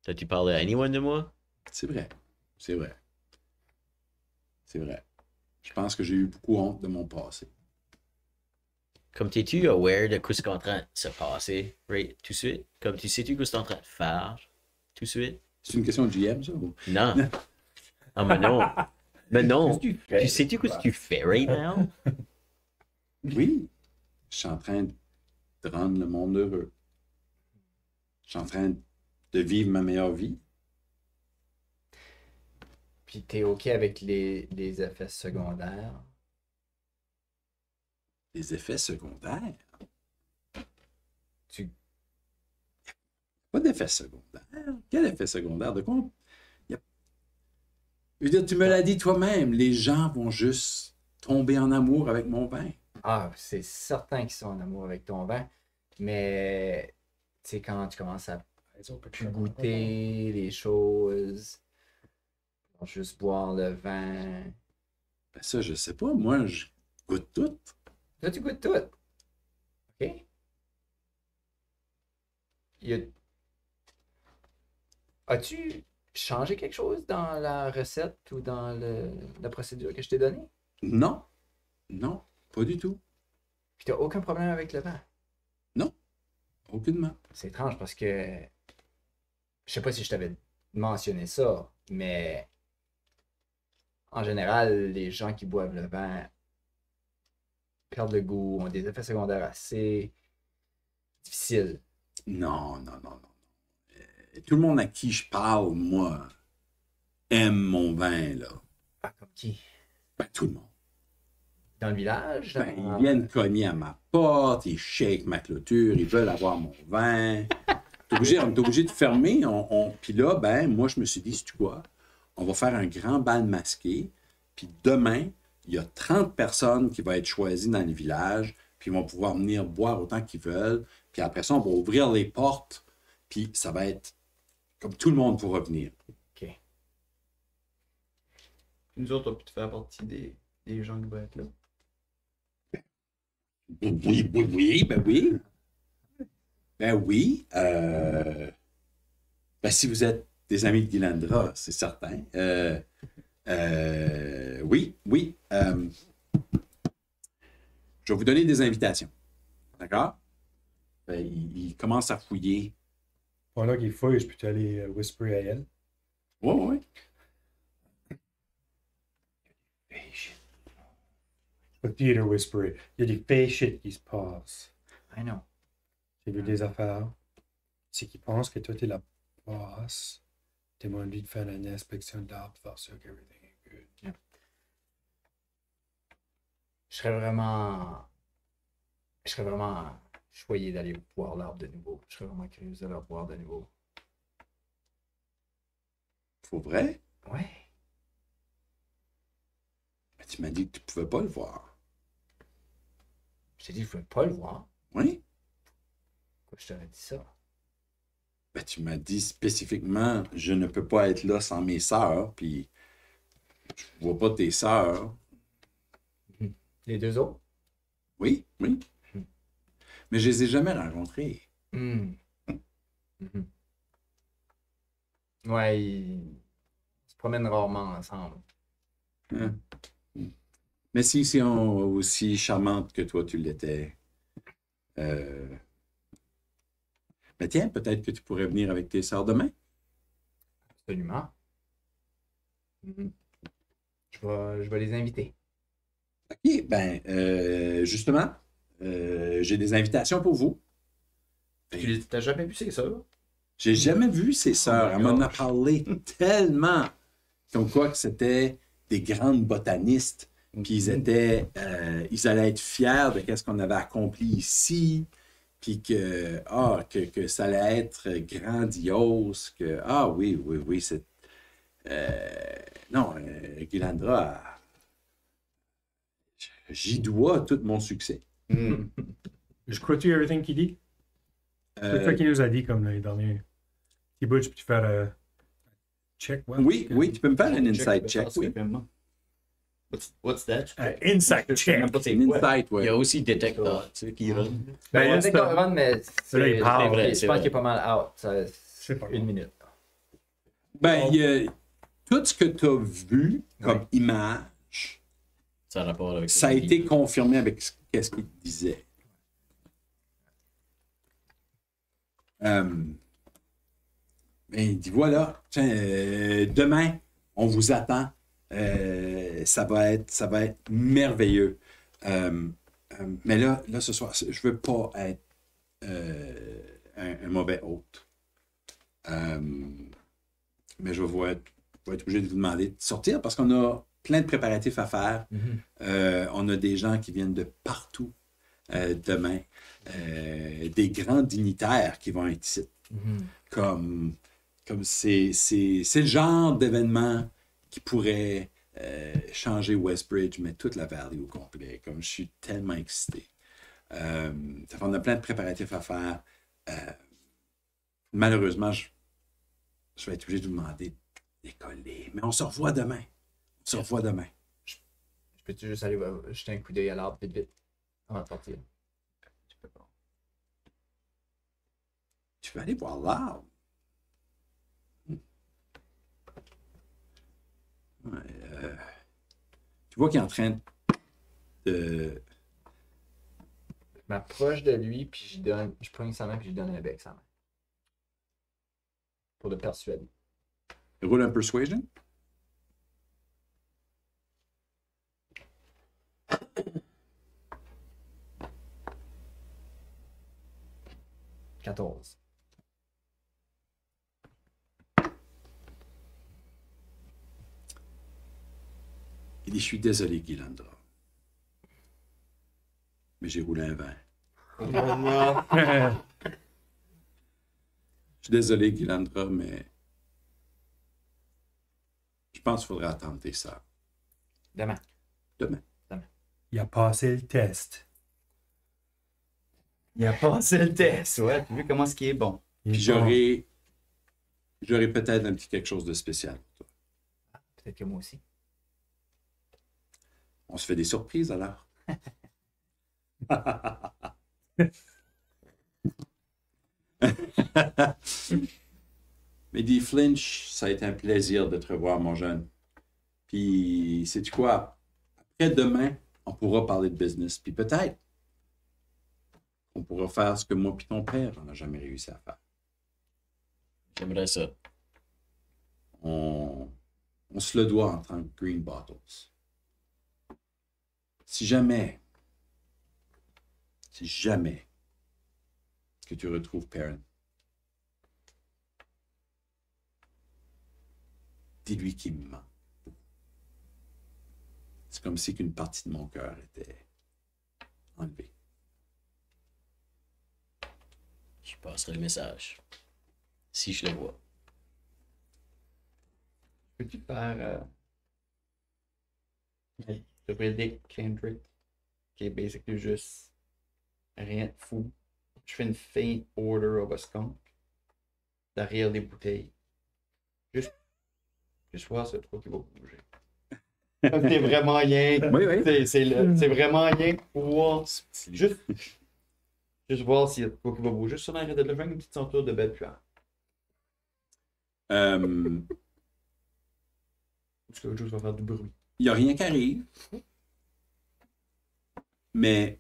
T'as-tu parlé à anyone de moi? C'est vrai. C'est vrai. C'est vrai. Je pense que j'ai eu beaucoup honte de mon passé. Comme t'es-tu aware de ce qui est en train de se passer, right, tout de suite? Comme tu sais-tu ce que c'est en train de faire, tout de suite? C'est une question de GM, ça? Ou... Non. Ah, mais non. Mais non. Qu'est-ce que tu fais? Tu sais-tu ce que tu fais right now? Oui. Je suis en train de rendre le monde heureux. Je suis en train de vivre ma meilleure vie. Puis t'es OK avec les effets secondaires? Les effets secondaires. Tu... Pas d'effets secondaires. Quel effet secondaire? De quoi? Je veux dire, tu me l'as dit toi-même, les gens vont juste tomber en amour avec mon vin. Ah, c'est certain qu'ils sont en amour avec ton vin, mais tu sais, quand tu commences à plus goûter les choses, juste boire le vin. Ben ça, je sais pas. Moi, je goûte tout. Toi, tu goûtes tout. OK? Il y a- As-tu changé quelque chose dans la recette ou dans la procédure que je t'ai donnée? Non. Non, pas du tout. Puis t'as aucun problème avec le vin. Aucunement. C'est étrange parce que je sais pas si je t'avais mentionné ça, mais en général, les gens qui boivent le vin perdent le goût, ont des effets secondaires assez difficiles. Non, non, non, non. Tout le monde à qui je parle, moi, aime mon vin, là. Ah, comme qui? Ben, tout le monde. Dans le village? Ben, dans- ils viennent cogner à ma porte, ils shake ma clôture, ils veulent avoir mon vin. T'es obligé de fermer. Puis là, ben, moi, je me suis dit, sais-tu quoi? On va faire un grand bal masqué. Puis demain, il y a 30 personnes qui vont être choisies dans le village. Puis ils vont pouvoir venir boire autant qu'ils veulent. Puis après ça, on va ouvrir les portes. Puis ça va être comme tout le monde pourra venir. OK. Nous autres, on peut te faire partie des gens qui vont être là. Oui, oui, oui, ben oui. Ben oui. Ben si vous êtes des amis de Guylandra, c'est certain. Oui, oui. Je vais vous donner des invitations. D'accord? Ben, il commence à fouiller. Pendant qu'il fouille, je peux aller whisperer à elle. Oui, oui. Pas Peter whisperer. Il y a des fake shit qui se passent. I know. J'ai vu des affaires. C'est qu'ils pensent que toi, t'es la boss. Demande-lui de faire une inspection d'arbre, faire sûr qu'everything est good. Je serais vraiment choyé d'aller voir l'arbre de nouveau. Je serais vraiment curieux de le voir de nouveau. Faut vrai? Ouais. Ben, tu m'as dit que tu pouvais pas le voir. Je t'ai dit que je ne pouvais pas le voir. Oui? Pourquoi je t'aurais dit ça? Ben, tu m'as dit spécifiquement, je ne peux pas être là sans mes sœurs, puis je vois pas tes sœurs. Les deux autres? Oui, oui. Mais je les ai jamais rencontrés. Hmm. Mhm. Ouais, ils se promènent rarement ensemble. Hein? Mais si ils sont aussi charmantes que toi, tu l'étais. Mais tiens, peut-être que tu pourrais venir avec tes sœurs demain. Absolument. Mhm. Je vais les inviter. OK, ben, justement, j'ai des invitations pour vous. Tu t'as jamais vu c'est ça? J'ai jamais vu ces sœurs. Elle m'en a gosh. parlé tellement. Comme quoi que c'était des grandes botanistes. Puis ils allaient être fiers de ce qu'on avait accompli ici, puis que ça allait être grandiose, oui, c'est... non, Gillandra, j'y dois tout mon succès. Je crois-tu everything qu'il dit? C'est toi qui nous a dit comme les derniers petits bouts, je peux te faire check. Ouais. Oui, tu peux me faire un insight check, oui. What's that? Insight check. Un insight, Il y oui. a aussi Detect Thought, tu sais, qui run. Ben, On là, dit c'est qu'on pas- run, mais Là, il c'est parle. vrai, je c'est pense vrai. qu'il est pas mal out. C'est pas Une minute. Ben, tout ce que tu as vu comme image, Ça a rapport avec ça a été confirmé avec ce qu'il disait. Mais il dit voilà, tiens, demain, on vous attend. Ça va être merveilleux. Mais là, ce soir, je veux pas être un mauvais hôte. Mais je vais être obligé de vous demander de sortir parce qu'on a plein de préparatifs à faire. On a des gens qui viennent de partout demain. Des grands dignitaires qui vont être ici. Comme c'est le genre d'événement qui pourrait changer Westbridge, mais toute la vallée au complet. Comme je suis tellement excité. On a plein de préparatifs à faire. Malheureusement, je vais être obligé de vous demander d'écoller. Mais on se revoit demain. Je peux-tu juste aller jeter un coup d'œil à l'arbre vite, avant de partir? Tu veux aller voir l'arbre? Ouais, tu vois qu'il est en train de... Je m'approche de lui, puis je prends sa main, puis je lui donne un bec sa main. Pour le persuader. Roule un persuasion. « 14. Il dit, je suis désolé, Gillandra. Mais j'ai roulé un 20. Je suis désolé, Gillandra, mais je pense qu'il faudra attendre tes sœurs. Demain. Il a passé le test. Il a passé le test, ouais. Tu as vu comment ce qui est bon. Il est Puis bon. j'aurai peut-être un petit quelque chose de spécial pour toi. Peut-être que moi aussi. On se fait des surprises alors. Mais dit Flinch, ça a été un plaisir de te revoir, mon jeune. Puis, sais-tu quoi? Après demain, on pourra parler de business. Puis peut-être on pourra faire ce que moi et ton père, on n'a jamais réussi à faire. J'aimerais ça. On se le doit en tant que Green Bottles. Si jamais que tu retrouves Perrin, dis-lui qu'il me ment. C'est comme si qu'une partie de mon cœur était enlevée. Je passerai le message. Si je le vois. Peux-tu faire le Predict Kendrick, qui est basically juste rien de fou. Je fais une faint order of a skunk derrière les bouteilles. Juste voir ce truc qui va bouger. C'est vraiment rien. Oui. C'est vraiment rien pour voir. Juste voir s'il y a quoi qui va bouger. Juste sur l'arrêt de le faire une petite ceinture de belle puère. Parce que l'autre chose va faire du bruit. Il n'y a rien qui arrive. Mais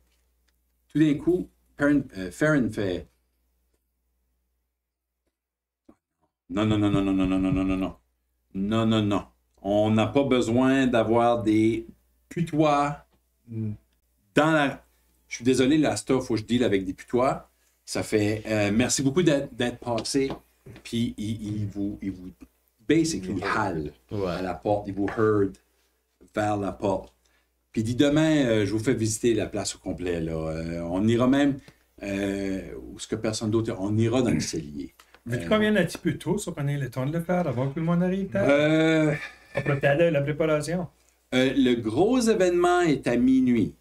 tout d'un coup, Farron fait Non. On n'a pas besoin d'avoir des putois dans la. Je suis désolé, là, il faut que je deal avec des putois. Ça fait merci beaucoup d'être passé. Puis il vous basically hale à la porte. Il vous herd vers la porte. Puis il dit demain, je vous fais visiter la place au complet. Là. On ira même où ce que personne d'autre. On ira dans le cellier. Veux-tu qu'on vienne un petit peu tôt, ça qu'on ait le temps de le faire avant que tout le monde arrive? On peut aller la préparation. Le gros événement est à minuit.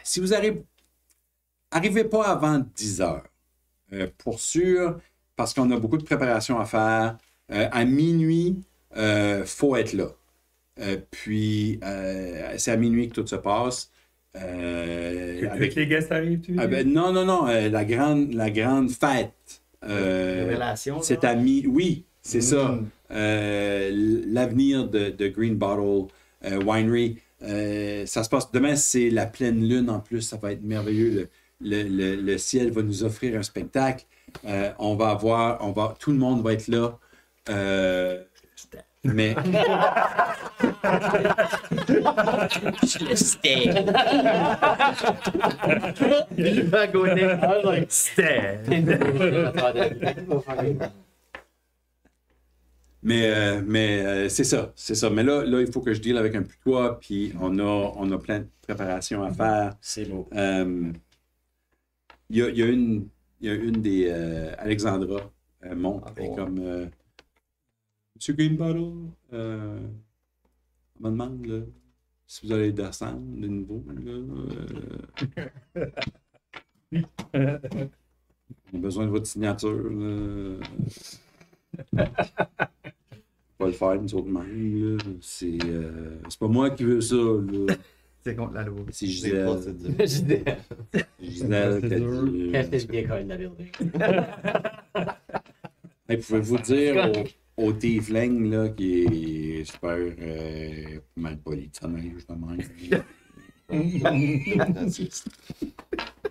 Si vous arrivez pas avant 10 heures, pour sûr, parce qu'on a beaucoup de préparation à faire, à minuit, faut être là. Puis, c'est à minuit que tout se passe. Avec les guests arrivent, tu veux? Non, la grande fête. Révélation. C'est à oui, c'est ça. L'avenir de Green Bottle Winery. Ça se passe demain, c'est la pleine lune en plus, ça va être merveilleux. Le ciel va nous offrir un spectacle. Tout le monde va être là. Mais Mais c'est ça. Mais là, il faut que je deal avec un putois, puis on a plein de préparations à faire. C'est beau. Il y a une des Alexandra monte comme Monsieur Greenbottle, on me demande là, si vous allez descendre de nouveau. On a besoin de votre signature. Pas le faire, nous autres mêmes. C'est pas moi qui veux ça. Là. C'est contre la loi. C'est Gisèle. Gisèle. Gisèle qui a dit. Qu'est-ce qui est quand même building? Hey, pouvez-vous dire au Tiefling là, qui est super mal poli de sa neige de même.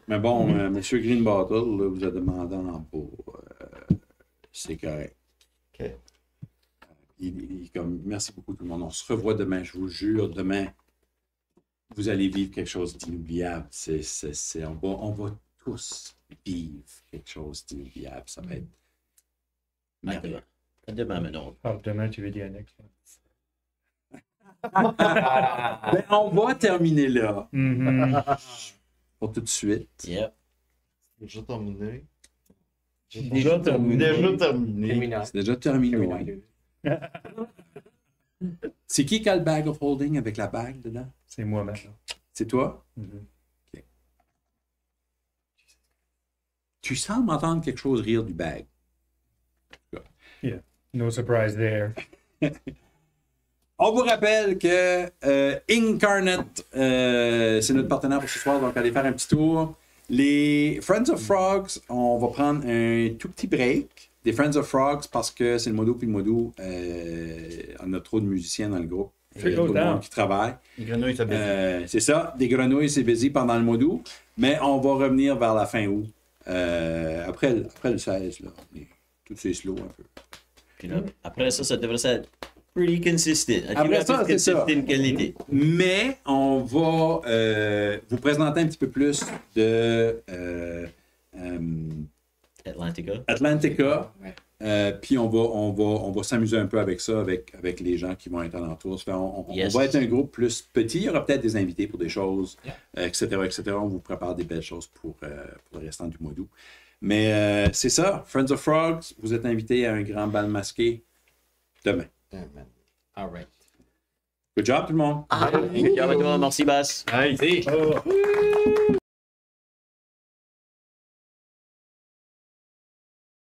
Mais bon, Monsieur Greenbottle, là, vous a demandé en bas. C'est correct. OK. Il comme, merci beaucoup tout le monde. On se revoit demain, je vous jure. Demain, vous allez vivre quelque chose d'inoubliable. On va tous vivre quelque chose d'inoubliable. Ça va être merveilleux. Demain, maintenant. Demain, tu veux dire next. Ben, on va terminer là. Pour tout de suite. Yep. Déjà terminé. Déjà terminé. C'est déjà terminé. C'est qui a le bag of holding avec la bague dedans? C'est moi maintenant. C'est toi? Okay. Tu sembles entendre quelque chose rire du bag. Yeah. No surprise there. On vous rappelle que Incarnate, c'est notre partenaire pour ce soir, donc allez faire un petit tour. Les Friends of Frogs, on va prendre un tout petit break des Friends of Frogs parce que c'est le modo puis le modo. On a trop de musiciens dans le groupe. Il y a trop de monde qui travaille. Les grenouilles, ça baisse. C'est ça, des grenouilles, c'est busy pendant le mois d'août, mais on va revenir vers la fin août. Après le 16, là, tout c'est slow un peu. Puis là, après ça devrait être pretty consistent. Après ça, c'est ça. Qualité. Mais on va vous présenter un petit peu plus de Atlantica. Ouais. Puis on va s'amuser un peu avec ça, avec les gens qui vont être alentours. On va être un groupe plus petit. Il y aura peut-être des invités pour des choses, etc., etc. On vous prépare des belles choses pour le restant du mois d'août. Mais c'est ça, Friends of Frogs, vous êtes invités à un grand bal masqué demain. All right. Good job tout le monde! Good job à toi, merci Bass. Hey,